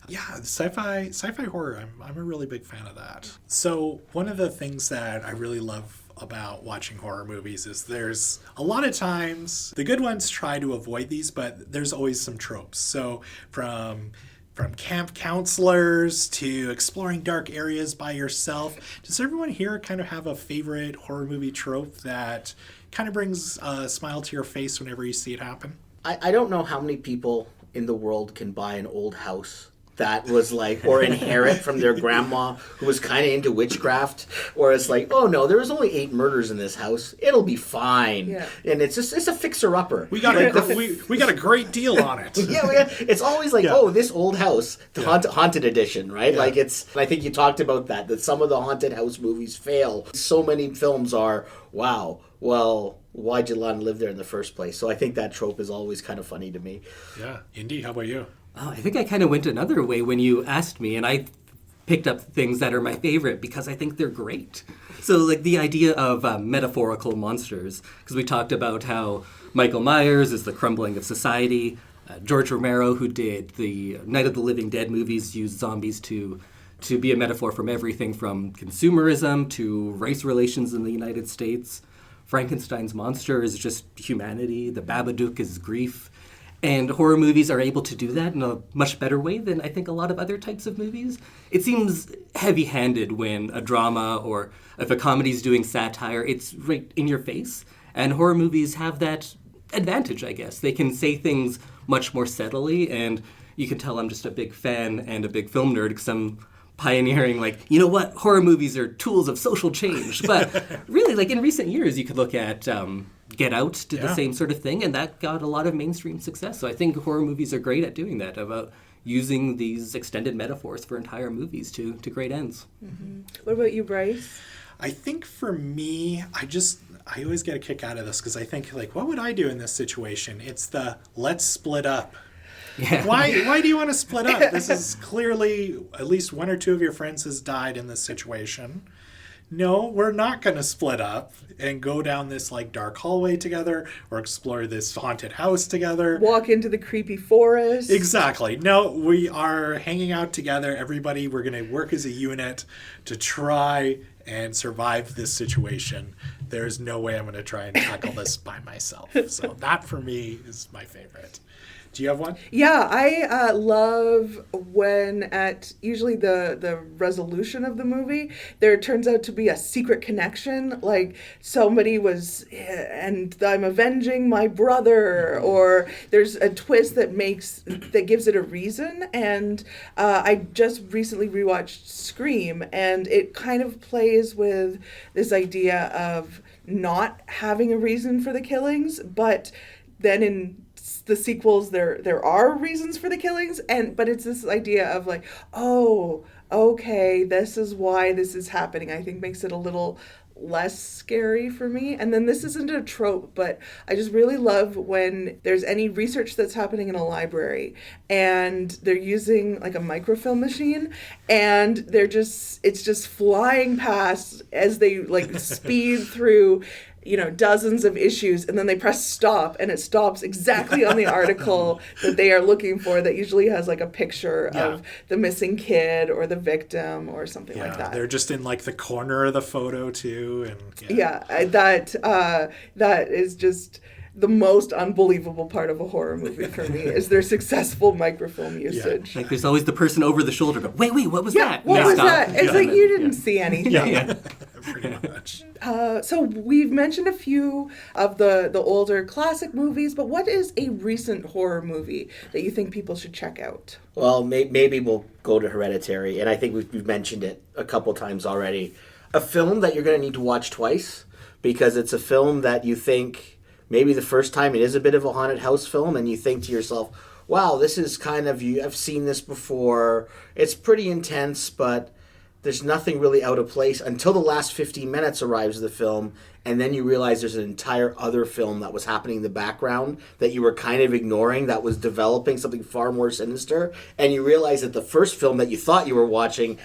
Yeah, sci-fi horror, I'm a really big fan of that. So one of the things that I really love about watching horror movies is there's a lot of times the good ones try to avoid these, but there's always some tropes. So from camp counselors to exploring dark areas by yourself. Does everyone here kind of have a favorite horror movie trope that kind of brings a smile to your face whenever you see it happen? I don't know how many people in the world can buy an old house that was or inherit from their grandma who was kind of into witchcraft, or it's oh no, there was only 8 murders in this house, it'll be fine. Yeah. And it's a fixer-upper. We got we got a great deal on it. It's always oh, this old house, the haunted edition, right? Yeah. I think you talked about that some of the haunted house movies fail. So many films are, wow, well, why'd you want to live there in the first place? So I think that trope is always kind of funny to me. Yeah. Indy, how about you? Oh, I think I kind of went another way when you asked me, and I picked up things that are my favorite because I think they're great. So, like the idea of metaphorical monsters, because we talked about how Michael Myers is the crumbling of society. George Romero, who did the Night of the Living Dead movies, used zombies to be a metaphor from everything from consumerism to race relations in the United States. Frankenstein's monster is just humanity. The Babadook is grief. And horror movies are able to do that in a much better way than I think a lot of other types of movies. It seems heavy-handed when a drama or if a comedy's doing satire, it's right in your face. And horror movies have that advantage, I guess. They can say things much more subtly, and you can tell I'm just a big fan and a big film nerd because I'm pioneering, like, you know what, horror movies are tools of social change. But really, like in recent years, you could look at Get Out did the same sort of thing, and that got a lot of mainstream success. So I think horror movies are great at doing that, about using these extended metaphors for entire movies to great ends. Mm-hmm. What about you, Bryce? I think for me, I always get a kick out of this because I think, like, what would I do in this situation? It's the let's split up. Yeah. Why do you want to split up? This is clearly at least one or two of your friends has died in this situation. No, we're not going to split up and go down this like dark hallway together or explore this haunted house together. Walk into the creepy forest. Exactly. No, we are hanging out together. Everybody, we're going to work as a unit to try and survive this situation. There's no way I'm going to try and tackle this by myself. So that for me is my favorite. Do you have one? Yeah, I love when at usually the resolution of the movie, there turns out to be a secret connection, like somebody was, and I'm avenging my brother, or there's a twist that gives it a reason. And I just recently rewatched Scream, and it kind of plays with this idea of not having a reason for the killings, but then in the sequels there are reasons for the killings, but it's this idea of like, oh, okay, this is why this is happening. I think makes it a little less scary for me. And then this isn't a trope, but I just really love when there's any research that's happening in a library and they're using like a microfilm machine and it's just flying past as they like speed through dozens of issues, and then they press stop, and it stops exactly on the article that they are looking for that usually has like a picture of the missing kid or the victim or something like that. They're just in like the corner of the photo too, and that is just the most unbelievable part of a horror movie for me is their successful microfilm usage. Like there's always the person over the shoulder go, wait, what was that? What was that? It's like you didn't see anything. Yeah. Pretty much. So we've mentioned a few of the older classic movies, but what is a recent horror movie that you think people should check out? Well, maybe we'll go to Hereditary, and I think we've mentioned it a couple times already. A film that you're going to need to watch twice, because it's a film that you think maybe the first time it is a bit of a haunted house film, and you think to yourself, wow, this is kind of, I've seen this before. It's pretty intense, but there's nothing really out of place until the last 15 minutes arrives of the film, and then you realize there's an entire other film that was happening in the background that you were kind of ignoring that was developing something far more sinister, and you realize that the first film that you thought you were watching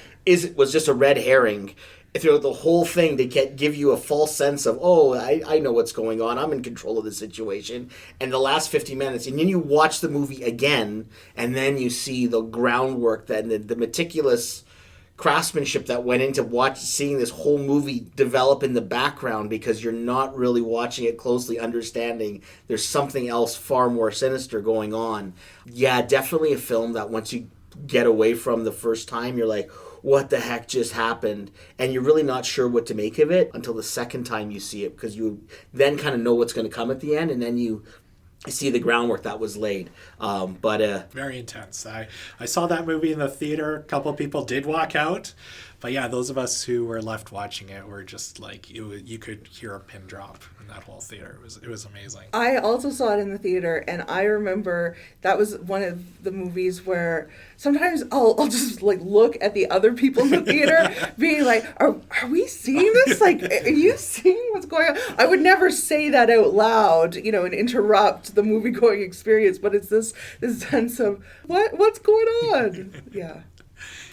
was just a red herring. Throughout the whole thing, they can't give you a false sense of, oh, I know what's going on. I'm in control of the situation. And the last 50 minutes, and then you watch the movie again, and then you see the groundwork, the meticulous craftsmanship that went into seeing this whole movie develop in the background, because you're not really watching it closely, understanding there's something else far more sinister going on. Yeah, definitely a film that once you get away from the first time, you're like, what the heck just happened? And you're really not sure what to make of it until the second time you see it, because you then kind of know what's going to come at the end, and then you see the groundwork that was laid. Very intense. I saw that movie in the theater. A couple of people did walk out, But yeah, those of us who were left watching it were just like, you could hear a pin drop in that whole theater. It was amazing. I also saw it in the theater, and I remember that was one of the movies where sometimes I'll just like look at the other people in the theater, being like, "Are we seeing this? Like, are you seeing what's going on?" I would never say that out loud, and interrupt the movie going experience, but it's this sense of what's going on. Yeah.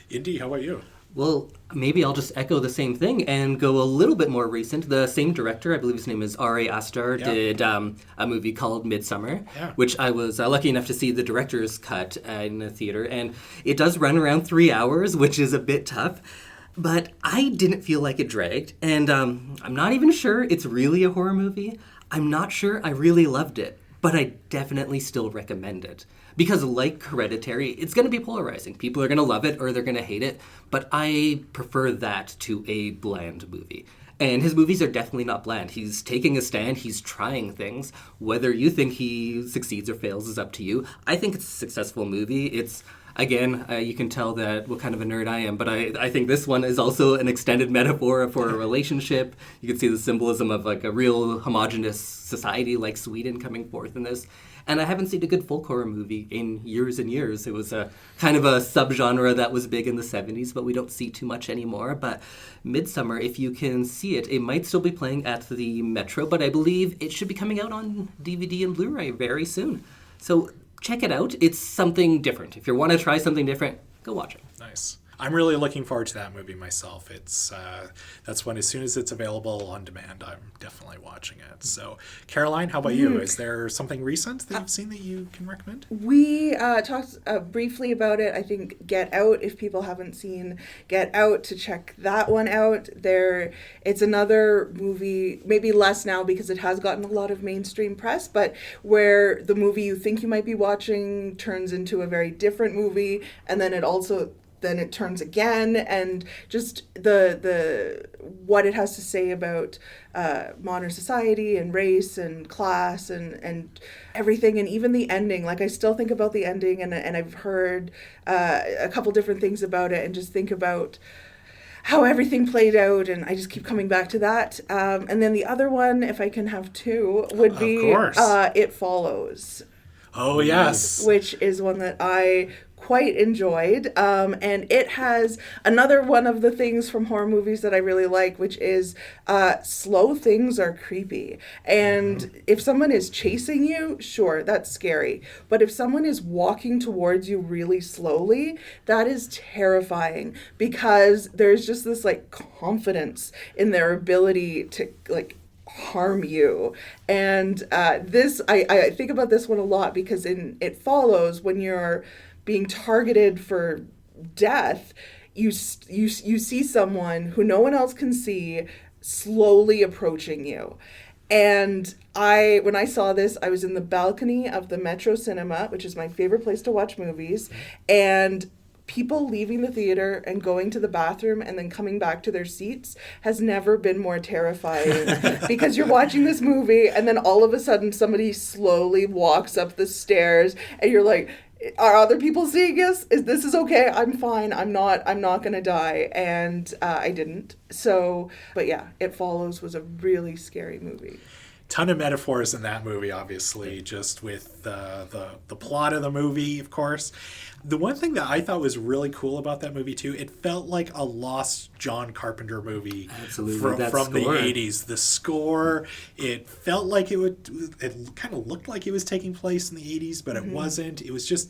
Indy, how about you? Well, maybe I'll just echo the same thing and go a little bit more recent. The same director, I believe his name is R.A. Astar, did a movie called Midsummer, which I was lucky enough to see the director's cut in the theater. And it does run around 3 hours, which is a bit tough. But I didn't feel like it dragged. And I'm not even sure it's really a horror movie. I'm not sure I really loved it. But I definitely still recommend it. Because like Hereditary, it's going to be polarizing. People are going to love it or they're going to hate it. But I prefer that to a bland movie. And his movies are definitely not bland. He's taking a stand. He's trying things. Whether you think he succeeds or fails is up to you. I think it's a successful movie. It's, again, you can tell that what kind of a nerd I am, but I think this one is also an extended metaphor for a relationship. You can see the symbolism of like a real homogenous society like Sweden coming forth in this. And I haven't seen a good folk horror movie in years and years. It was a kind of a subgenre that was big in the 70s, but we don't see too much anymore. But Midsummer, if you can see it, it might still be playing at the Metro, but I believe it should be coming out on DVD and Blu-ray very soon. So check it out. It's something different. If you want to try something different, go watch it. Nice. I'm really looking forward to that movie myself. It's that's when, as soon as it's available on demand, I'm definitely watching it. So, Caroline, how about you? Is there something recent that you've seen that you can recommend? We talked briefly about it. I think Get Out, if people haven't seen Get Out, to check that one out. It's another movie, maybe less now because it has gotten a lot of mainstream press, but where the movie you think you might be watching turns into a very different movie, and then it turns again, and just the what it has to say about modern society and race and class and everything, and even the ending. Like, I still think about the ending, and I've heard a couple different things about it, and just think about how everything played out, and I just keep coming back to that. And then the other one, if I can have two, would be It Follows. Oh, yes. Which is one that I quite enjoyed. And it has another one of the things from horror movies that I really like, which is slow things are creepy. And if someone is chasing you, sure, that's scary. But if someone is walking towards you really slowly, that is terrifying, because there's just this like confidence in their ability to like harm you. And this, I think about this one a lot, because in It Follows, when you're being targeted for death, you see someone who no one else can see slowly approaching you. And when I saw this, I was in the balcony of the Metro Cinema, which is my favorite place to watch movies, and people leaving the theater and going to the bathroom and then coming back to their seats has never been more terrifying. Because you're watching this movie and then all of a sudden somebody slowly walks up the stairs and you're like, are other people seeing this? This is okay. I'm fine. I'm not gonna die. And I didn't. So, but yeah, It Follows was a really scary movie. Ton of metaphors in that movie, obviously, just with the plot of the movie, of course. The one thing that I thought was really cool about that movie, too, it felt like a lost John Carpenter movie. Absolutely, from the score. 80s. The score, it felt like it kind of looked like it was taking place in the 80s, but it wasn't. It was just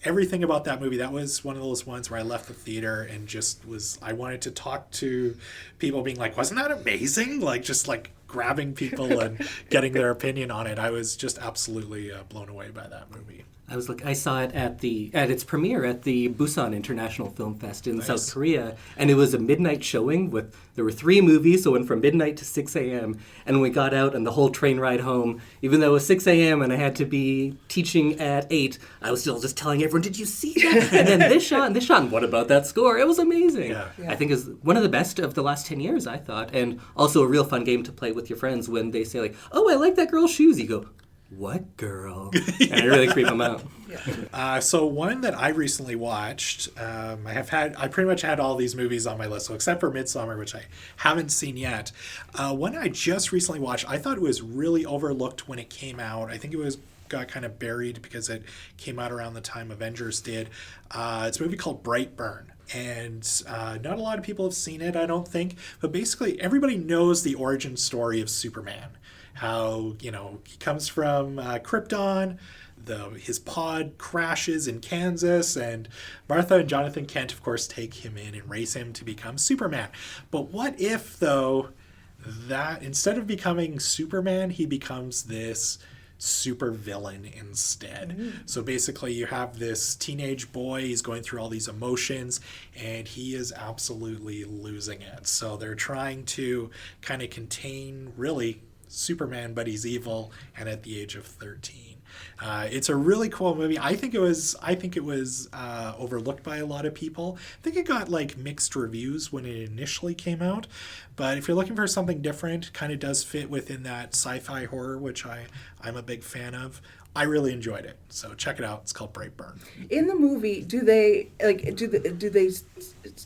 everything about that movie. That was one of those ones where I left the theater and just I wanted to talk to people, being like, wasn't that amazing? Like, just like grabbing people and getting their opinion on it. I was just absolutely blown away by that movie. I saw it at its premiere at the Busan International Film Fest in South Korea, and it was a midnight showing. There were 3 movies, so it went from midnight to 6 a.m. And we got out, and the whole train ride home, even though it was 6 a.m. and I had to be teaching at 8, I was still just telling everyone, "Did you see that?" And then this shot, and what about that score? It was amazing. Yeah. I think it's one of the best of the last 10 years, I thought, and also a real fun game to play with your friends when they say like, "Oh, I like that girl's shoes." You go, what girl? And it really creeped them out. So one that I recently watched, I pretty much had all these movies on my list, so except for Midsommar, which I haven't seen yet. One I just recently watched, I thought it was really overlooked when it came out. I think it got kind of buried because it came out around the time Avengers did. It's a movie called Brightburn. And not a lot of people have seen it, I don't think. But basically, everybody knows the origin story of Superman. How, he comes from Krypton. His pod crashes in Kansas, and Martha and Jonathan Kent, of course, take him in and raise him to become Superman. But what if, though, that instead of becoming Superman, he becomes this super villain instead? So basically you have this teenage boy, he's going through all these emotions, and he is absolutely losing it. So they're trying to kind of contain, really, Superman, but he's evil, and at the age of 13. It's a really cool movie. I think it was overlooked by a lot of people. I think it got mixed reviews when it initially came out. But if you're looking for something different, kind of does fit within that sci-fi horror, which I'm a big fan of. I really enjoyed it, so check it out. It's called Brightburn. In the movie, do they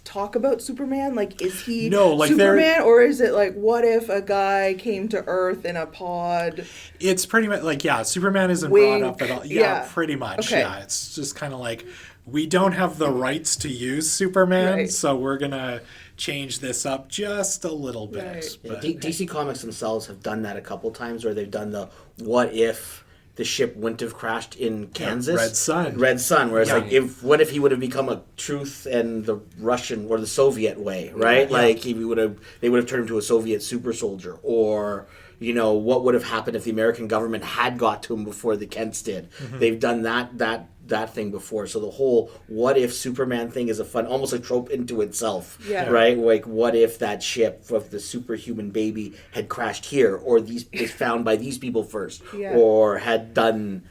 talk about Superman? Is he Superman, or is it what if a guy came to Earth in a pod? It's pretty much Superman isn't Wink. brought up at all. Yeah. Pretty much. Okay. Yeah, it's just kind of we don't have the rights to use Superman, Right. so we're gonna change this up just a little bit. Right. Yeah, But, DC Comics themselves have done that a couple times, where they've done the what if the ship wouldn't have crashed in Kansas. Red Sun, where it's what if he would have become a truth and the Russian or the Soviet way, right? They would have turned him to a Soviet super soldier, or what would have happened if the American government had got to him before the Kents did. They've done that thing before. So the whole what if Superman thing is a fun, almost a trope into itself, right? What if that ship with the superhuman baby had crashed here, or was found by these people first, or had done,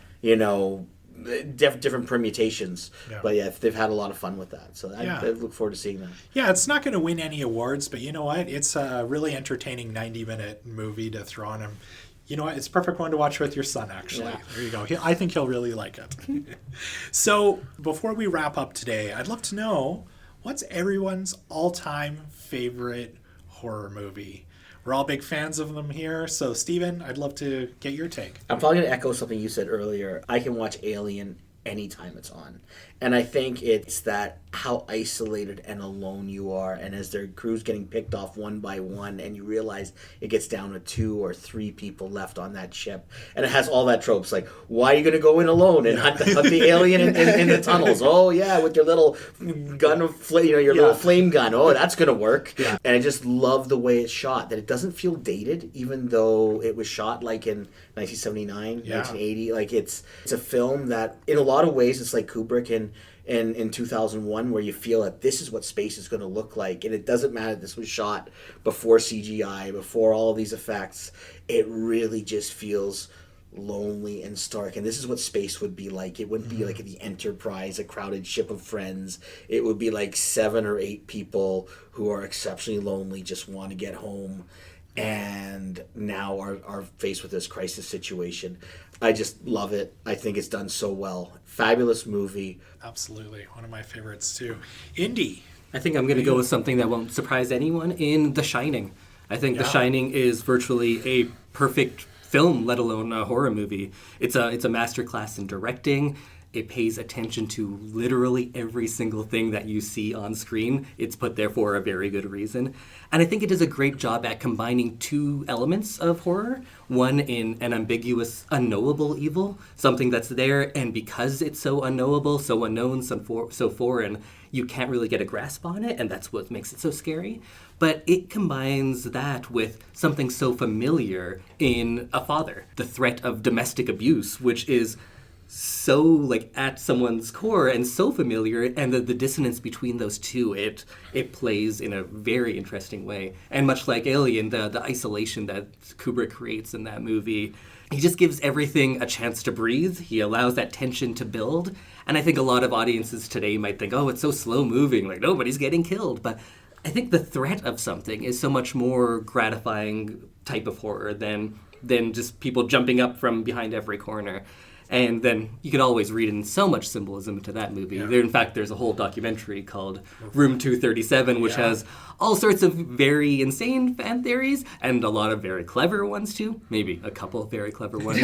different permutations. Yeah. But they've had a lot of fun with that. So I look forward to seeing that. Yeah, it's not going to win any awards, but you know what? It's a really entertaining 90-minute movie to throw on him. You know what? It's a perfect one to watch with your son, actually. Yeah. There you go. I think he'll really like it. So before we wrap up today, I'd love to know, what's everyone's all-time favorite horror movie? We're all big fans of them here. So, Steven, I'd love to get your take. I'm probably going to echo something you said earlier. I can watch Alien anytime it's on. And I think it's that how isolated and alone you are, and as their crew's getting picked off one by one, and you realize it gets down to 2 or 3 people left on that ship, and it has all that tropes, why are you going to go in alone and hunt the alien in the tunnels? Oh yeah, with your little gun of little flame gun. Oh, that's going to work. Yeah. And I just love the way it's shot, that it doesn't feel dated, even though it was shot in 1979, 1980. It's a film that in a lot of ways it's like Kubrick in 2001, where you feel that this is what space is going to look like, and it doesn't matter this was shot before CGI, before all these effects. It really just feels lonely and stark, and this is what space would be like. It wouldn't be like the Enterprise, a crowded ship of friends. It would be 7 or 8 people who are exceptionally lonely, just want to get home, and now are faced with this crisis situation. I just love it. I think it's done so well. Fabulous movie. Absolutely. One of my favorites, too. Indy. I think I'm going to go with something that won't surprise anyone in The Shining. I think The Shining is virtually a perfect film, let alone a horror movie. It's a masterclass in directing. It pays attention to literally every single thing that you see on screen. It's put there for a very good reason. And I think it does a great job at combining 2 elements of horror. One in an ambiguous, unknowable evil, something that's there, and because it's so unknowable, so unknown, so foreign, you can't really get a grasp on it, and that's what makes it so scary. But it combines that with something so familiar in a father, the threat of domestic abuse, which is so at someone's core and so familiar, and the dissonance between those two, it plays in a very interesting way. And much like Alien, the isolation that Kubrick creates in that movie, he just gives everything a chance to breathe. He allows that tension to build. And I think a lot of audiences today might think, oh, it's so slow moving, nobody's getting killed. But I think the threat of something is so much more gratifying type of horror than than just people jumping up from behind every corner. And then you can always read in so much symbolism into that movie. Yeah. In fact, there's a whole documentary called Room 237, which has all sorts of very insane fan theories and a lot of very clever ones too. Maybe a couple of very clever ones.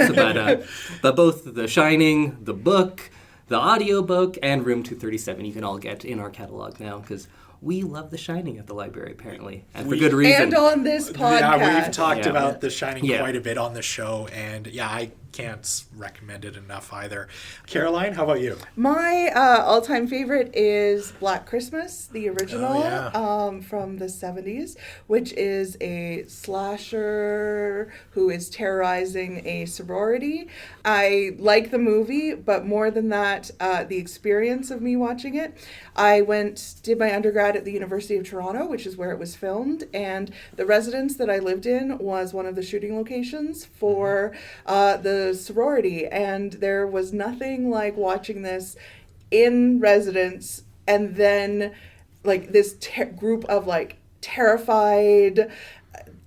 But both The Shining, the book, the audiobook, and Room 237 you can all get in our catalog now because we love The Shining at the library, apparently, and for good reason. And on this podcast. Yeah, we've talked about The Shining Yeah. quite a bit on the show, and I can't recommend it enough either. Caroline, how about you? My all-time favorite is Black Christmas, the original from the 70s, which is a slasher who is terrorizing a sorority. I like the movie, but more than that, the experience of me watching it. I did my undergrad at the University of Toronto, which is where it was filmed, and the residence that I lived in was one of the shooting locations for the sorority, and there was nothing like watching this in residence and then like this group of like terrified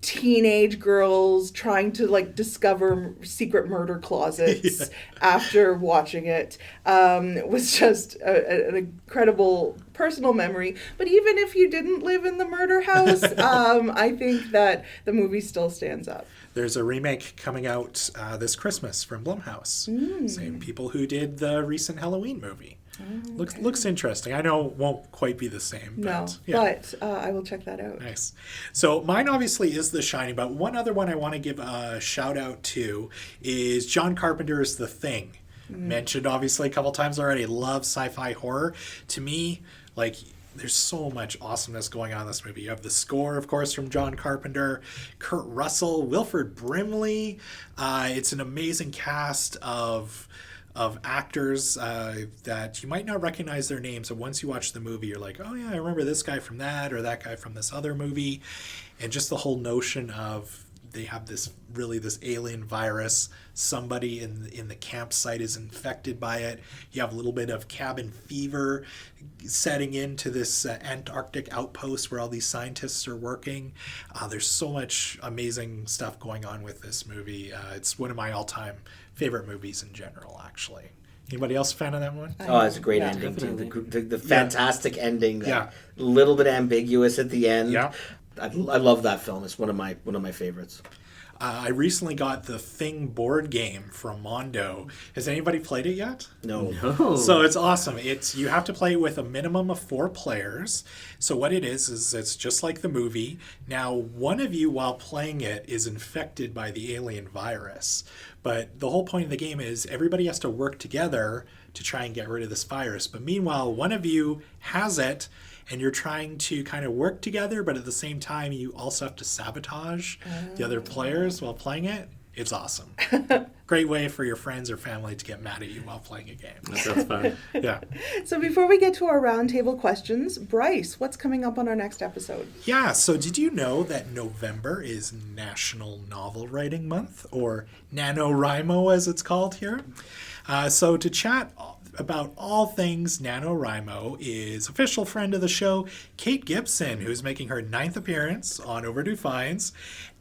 teenage girls trying to like discover secret murder closets after watching it. Was just an incredible personal memory. But even if you didn't live in the murder house, I think that the movie still stands up. There's a remake coming out this Christmas from Blumhouse. Same people who did the recent Halloween movie. Looks interesting. I know it won't quite be the same. But, but I will check that out. Nice. So mine obviously is The Shining, but one other one I want to give a shout out to is John Carpenter's The Thing. Mentioned obviously a couple times already. Love sci-fi horror. To me, like, there's so much awesomeness going on in this movie. You have the score, of course, from John Carpenter, Kurt Russell, Wilford Brimley. It's an amazing cast of actors that you might not recognize their names, and once you watch the movie, you're like, oh yeah, I remember this guy from that, or that guy from this other movie. And just the whole notion of they have this alien virus. Somebody in the campsite is infected by it. You have a little bit of cabin fever setting into this Antarctic outpost where all these scientists are working. There's so much amazing stuff going on with this movie. It's one of my all-time favorite movies in general, actually. Anybody else a fan of that one? Oh, it's a great ending too. The fantastic ending. A little bit ambiguous at the end. Yeah, I love that film. It's one of my favorites. I recently got the Thing board game from Mondo. Has anybody played it yet? No. So it's awesome. You have to play with a minimum of 4 players. So what it is it's just like the movie. Now, one of you while playing it is infected by the alien virus. But the whole point of the game is everybody has to work together to try and get rid of this virus. But meanwhile, one of you has it, and you're trying to kind of work together, but at the same time, you also have to sabotage the other players while playing it. It's awesome. Great way for your friends or family to get mad at you while playing a game. That sounds fun. Yeah. So before we get to our roundtable questions, Bryce, what's coming up on our next episode? Yeah, so did you know that November is National Novel Writing Month, or NANOWRIMO as it's called here? So to chat about all things NaNoWriMo is official friend of the show, Kate Gibson, who's making her 9th appearance on Overdue Finds,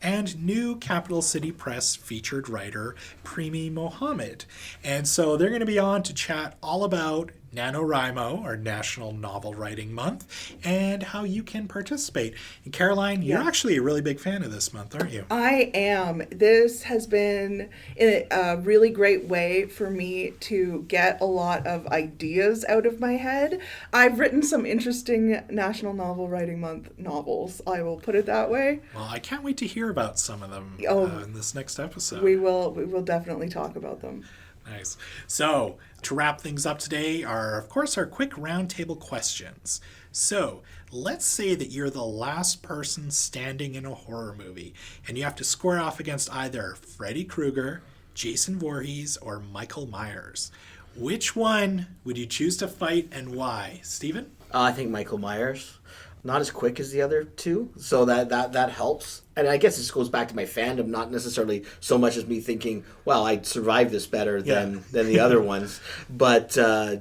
and new Capital City Press featured writer, Premee Mohamed. And so they're going to be on to chat all about NaNoWriMo, or National Novel Writing Month, and how you can participate. And Caroline, you're actually a really big fan of this month, aren't you? I am. This has been a really great way for me to get a lot of ideas out of my head. I've written some interesting National Novel Writing Month novels, I will put it that way. Well, I can't wait to hear about some of them in this next episode. We will definitely talk about them. Nice. So, to wrap things up today are, of course, our quick roundtable questions. So, let's say that you're the last person standing in a horror movie, and you have to square off against either Freddy Krueger, Jason Voorhees, or Michael Myers. Which one would you choose to fight, and why? Steven? I think Michael Myers. Not as quick as the other two, so that helps. And I guess this goes back to my fandom, not necessarily so much as me thinking, well, I'd survive this better than the other ones, but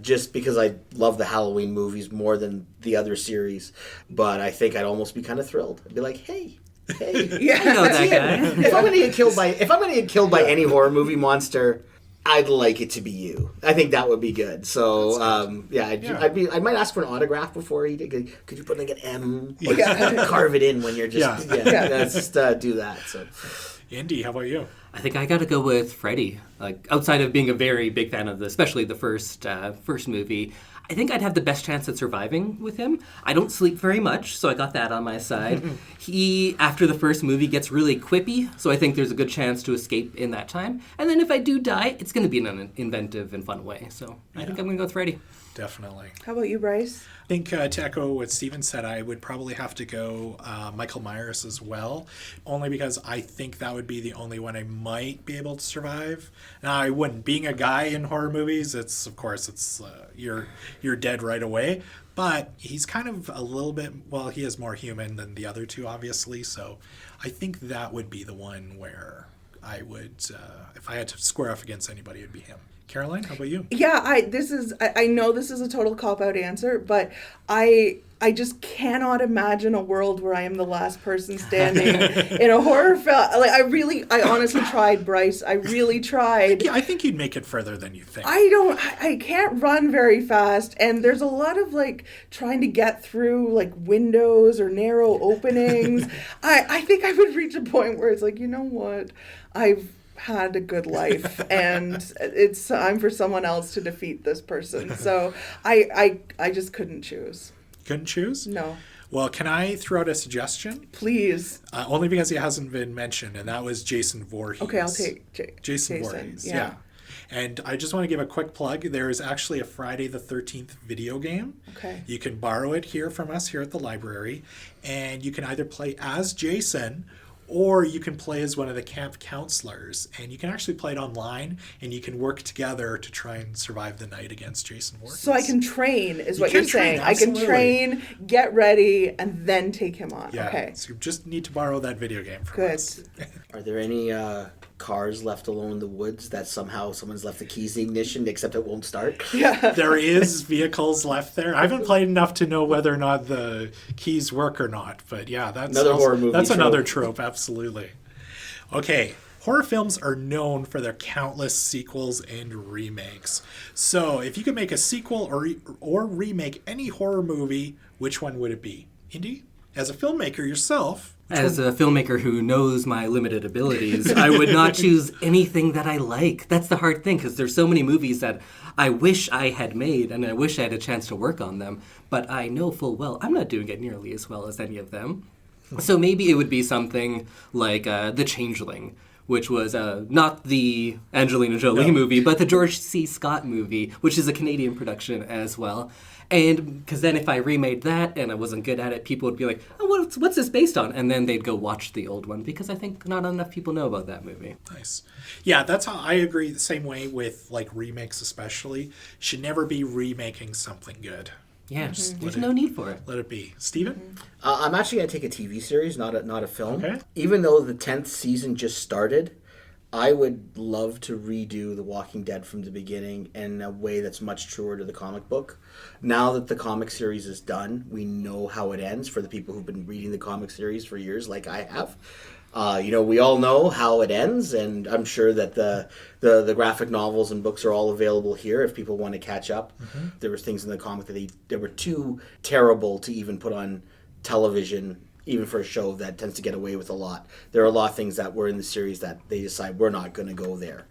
just because I love the Halloween movies more than the other series. But I think I'd almost be kind of thrilled. I'd be like, hey, Hey, Yeah. I know that guy. if I'm gonna get killed by any horror movie monster, I'd like it to be you. I think that would be good. So I might ask for an autograph before he did. Could you put like an M? Or carve it in when you're just let's just do that. So, Indy, how about you? I think I gotta go with Freddy. Like, outside of being a very big fan of especially the first movie, I think I'd have the best chance at surviving with him. I don't sleep very much, so I got that on my side. He, after the first movie, gets really quippy, so I think there's a good chance to escape in that time. And then if I do die, it's going to be in an inventive and fun way. So I think I'm going to go with Freddy. Definitely. How about you, Bryce? I think to echo what Steven said, I would probably have to go Michael Myers as well, only because I think that would be the only one I might be able to survive. Now, I wouldn't. Being a guy in horror movies, it's you're dead right away. But he's kind of a little bit, well, he is more human than the other two, obviously. So I think that would be the one where I would, if I had to square off against anybody, it would be him. Caroline, how about you? Yeah, I know this is a total cop-out answer, but I just cannot imagine a world where I am the last person standing in a horror film. Like, I honestly tried, Bryce. I really tried. Yeah, I think you'd make it further than you think. I can't run very fast, and there's a lot of, like, trying to get through, like, windows or narrow openings. I think I would reach a point where it's like, you know what? I've had a good life, and it's time for someone else to defeat this person. So I just couldn't choose. Couldn't choose? No. Well, can I throw out a suggestion? Please. Only because he hasn't been mentioned, and that was Jason Voorhees. Okay, I'll take Jason Voorhees. Yeah. And I just want to give a quick plug. There is actually a Friday the 13th video game. Okay. You can borrow it here from us here at the library, and you can either play as Jason, or you can play as one of the camp counselors, and you can actually play it online, and you can work together to try and survive the night against Jason Voorhees. So I can train, is what You you're can train, saying. I can absolutely. train, get ready, and then take him on. Yeah, Okay. so you just need to borrow that video game from Good. us. are there any cars left alone in the woods that somehow someone's left the keys in the ignition except it won't start? Yeah. There is vehicles left there. I haven't played enough to know whether or not the keys work or not, but yeah, that's Another horror movie That's trope. another trope, absolutely. Okay, horror films are known for their countless sequels and remakes. So, if you could make a sequel or remake any horror movie, which one would it be? Indy, as a filmmaker yourself. As a filmmaker who knows my limited abilities, I would not choose anything that I like. That's the hard thing, because there's so many movies that I wish I had made, and I wish I had a chance to work on them, but I know full well I'm not doing it nearly as well as any of them. So maybe it would be something like The Changeling, which was not the Angelina Jolie movie, but the George C. Scott movie, which is a Canadian production as well. And because then if I remade that and I wasn't good at it, people would be like, oh, what's this based on? And then they'd go watch the old one, because I think not enough people know about that movie. Nice. Yeah, that's how I agree the same way with like remakes especially. Should never be remaking something good. Yeah, there's no need for it. Let it be. Steven? I'm actually going to take a TV series, not a film. Okay. Even though the 10th season just started, I would love to redo The Walking Dead from the beginning in a way that's much truer to the comic book. Now that the comic series is done, we know how it ends for the people who've been reading the comic series for years like I have. We all know how it ends, and I'm sure that the graphic novels and books are all available here if people want to catch up. Mm-hmm. There was things in the comic that were too terrible to even put on television, even for a show that tends to get away with a lot. There are a lot of things that were in the series that they decide we're not going to go there.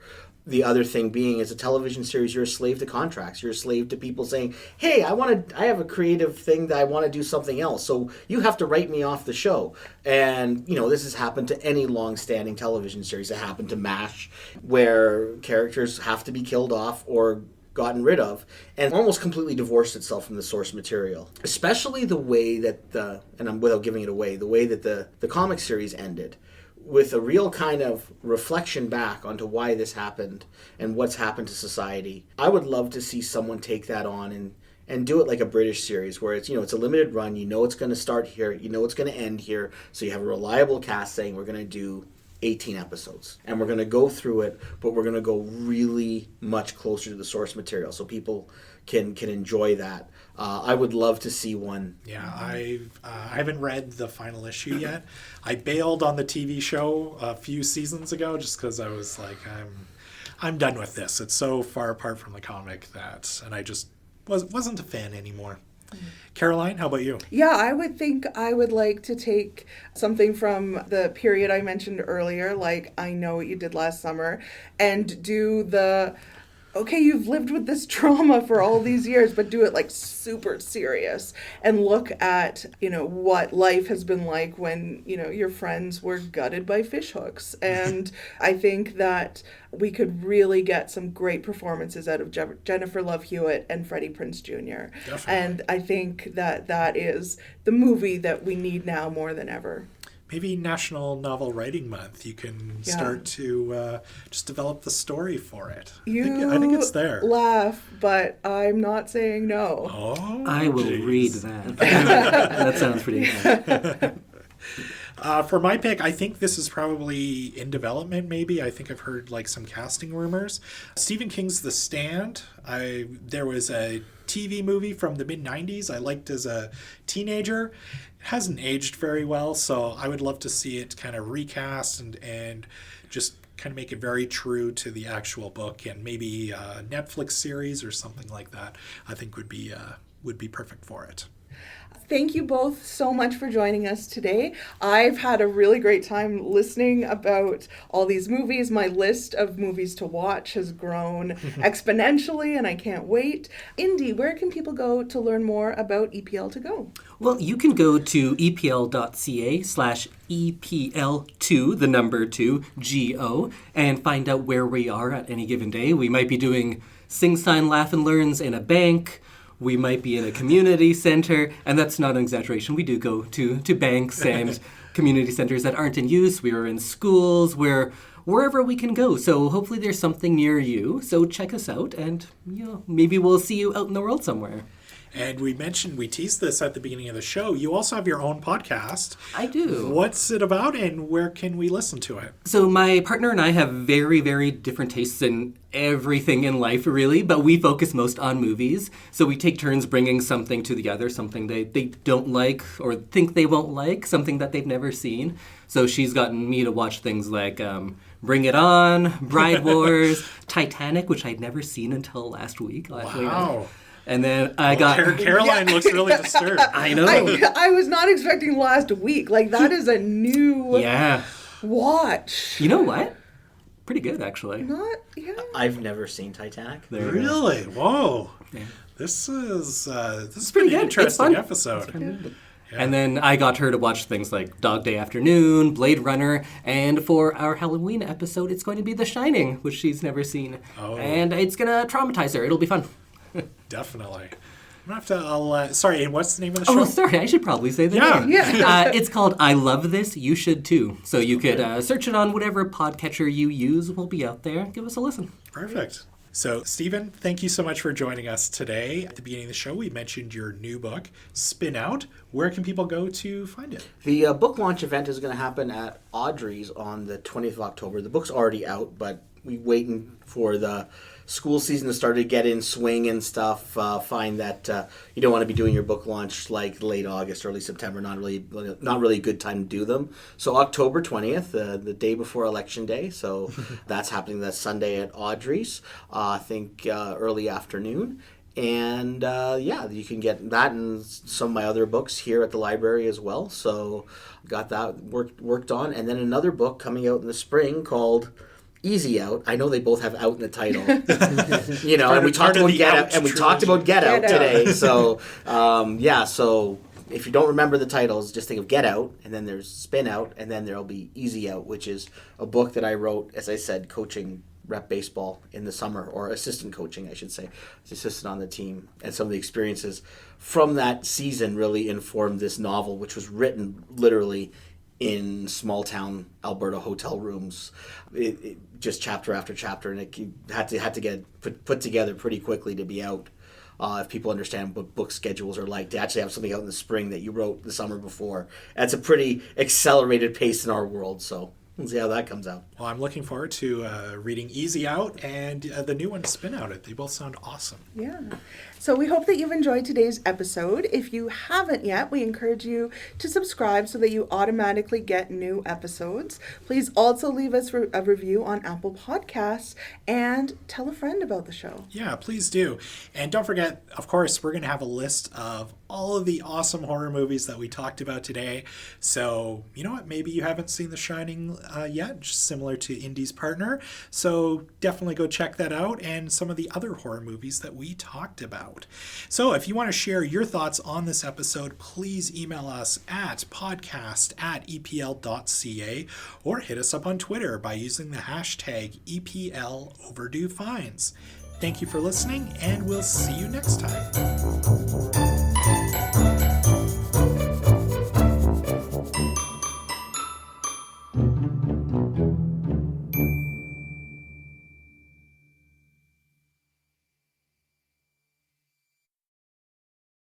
The other thing being, as a television series, you're a slave to contracts. You're a slave to people saying, hey, I have a creative thing that I want to do something else, so you have to write me off the show. And, this has happened to any long-standing television series. It happened to MASH, where characters have to be killed off or gotten rid of, and almost completely divorced itself from the source material. Especially the way that without giving it away, the way that the comic series ended, with a real kind of reflection back onto why this happened and what's happened to society. I would love to see someone take that on and do it like a British series, where it's it's a limited run. It's going to start here, it's going to end here, so you have a reliable cast saying we're going to do 18 episodes. And we're going to go through it, but we're going to go really much closer to the source material so people can enjoy that. I would love to see one. Yeah, I haven't read the final issue yet. I bailed on the TV show a few seasons ago just because I was like, I'm done with this. It's so far apart from the comic that, and I just wasn't a fan anymore. Caroline, how about you? Yeah, I would think I would like to take something from the period I mentioned earlier, like I Know What You Did Last Summer, and do the, okay, you've lived with this trauma for all these years, but do it like super serious and look at, what life has been like when, your friends were gutted by fishhooks. And I think that we could really get some great performances out of Jennifer Love Hewitt and Freddie Prinze Jr. Definitely. And I think that is the movie that we need now more than ever. Maybe National Novel Writing Month. You can start to just develop the story for it. I think it's there. Laugh, but I'm not saying no. Oh, I will geez. read that. That sounds pretty good. For my pick, I think this is probably in development, maybe. I think I've heard some casting rumors. Stephen King's The Stand. There was a TV movie from the mid-90s I liked as a teenager. It hasn't aged very well, so I would love to see it kind of recast and just kind of make it very true to the actual book, and maybe a Netflix series or something like that I think would be perfect for it. Thank you both so much for joining us today. I've had a really great time listening about all these movies. My list of movies to watch has grown exponentially, and I can't wait. Indy, where can people go to learn more about EPL To Go? Well, you can go to epl.ca/EPL2, the number 2, GO, and find out where we are at any given day. We might be doing Sing, Sign, Laugh, and Learns in a bank. We might be in a community center, and that's not an exaggeration. We do go to banks and community centers that aren't in use. We are in schools. We're wherever we can go. So hopefully there's something near you. So check us out, and maybe we'll see you out in the world somewhere. And we teased this at the beginning of the show. You also have your own podcast. I do. What's it about, and where can we listen to it? So my partner and I have very, very different tastes in everything in life, really, but we focus most on movies. So we take turns bringing something to the other, something they don't like or think they won't like, something that they've never seen. So she's gotten me to watch things like Bring It On, Bride Wars, Titanic, which I'd never seen until last week. Wow. And then I got... Caroline looks really disturbed. I know. I was not expecting last week. That is a new watch. You know what? Pretty good, actually. I've never seen Titanic. Really? Whoa. Yeah. This is pretty pretty good. interesting It's episode. Yeah. And then I got her to watch things like Dog Day Afternoon, Blade Runner, and for our Halloween episode, it's going to be The Shining, which she's never seen. Oh. And it's going to traumatize her. It'll be fun. Definitely. I'm gonna have to. Sorry, and what's the name of the show? Oh, sorry. I should probably say the name. Yeah. It's called I Love This, You Should Too. So you could search it on whatever podcatcher you use. We'll be out there. Give us a listen. Perfect. So, Stephen, thank you so much for joining us today. At the beginning of the show, we mentioned your new book, Spin Out. Where can people go to find it? The book launch event is going to happen at Audrey's on the 20th of October. The book's already out, but we're waiting for the school season to start to get in swing and stuff. Find that you don't want to be doing your book launch like late August, early September. Not really a good time to do them. So October 20th, the day before Election Day. So that's happening that Sunday at Audrey's. I think early afternoon. And you can get that and some of my other books here at the library as well. So got that worked on. And then another book coming out in the spring called Easy Out. I know they both have out in the title. And we talked about Get Out, and we talked about Get Out today. So so if you don't remember the titles, just think of Get Out, and then there's Spin Out, and then there'll be Easy Out, which is a book that I wrote, as I said, coaching rep baseball in the summer, or assistant coaching, I should say. As assistant on the team, and some of the experiences from that season really informed this novel, which was written literally in small town Alberta hotel rooms, it just chapter after chapter, and it had to get put together pretty quickly to be out. If people understand what book schedules are like, to actually have something out in the spring that you wrote the summer before, that's a pretty accelerated pace in our world. So We'll see how that comes out. Well, I'm looking forward to reading Easy Out and the new one, Spin Out It. They both sound awesome. Yeah. So we hope that you've enjoyed today's episode. If you haven't yet, we encourage you to subscribe so that you automatically get new episodes. Please also leave us a review on Apple Podcasts and tell a friend about the show. Yeah, please do. And don't forget, of course, we're going to have a list of all of the awesome horror movies that we talked about today. So, you know what? Maybe you haven't seen The Shining yet, just similar to Indy's partner. So definitely go check that out and some of the other horror movies that we talked about. So if you want to share your thoughts on this episode, please email us at podcast@epl.ca or hit us up on Twitter by using the hashtag EPL Overdue Finds. Thank you for listening, and we'll see you next time.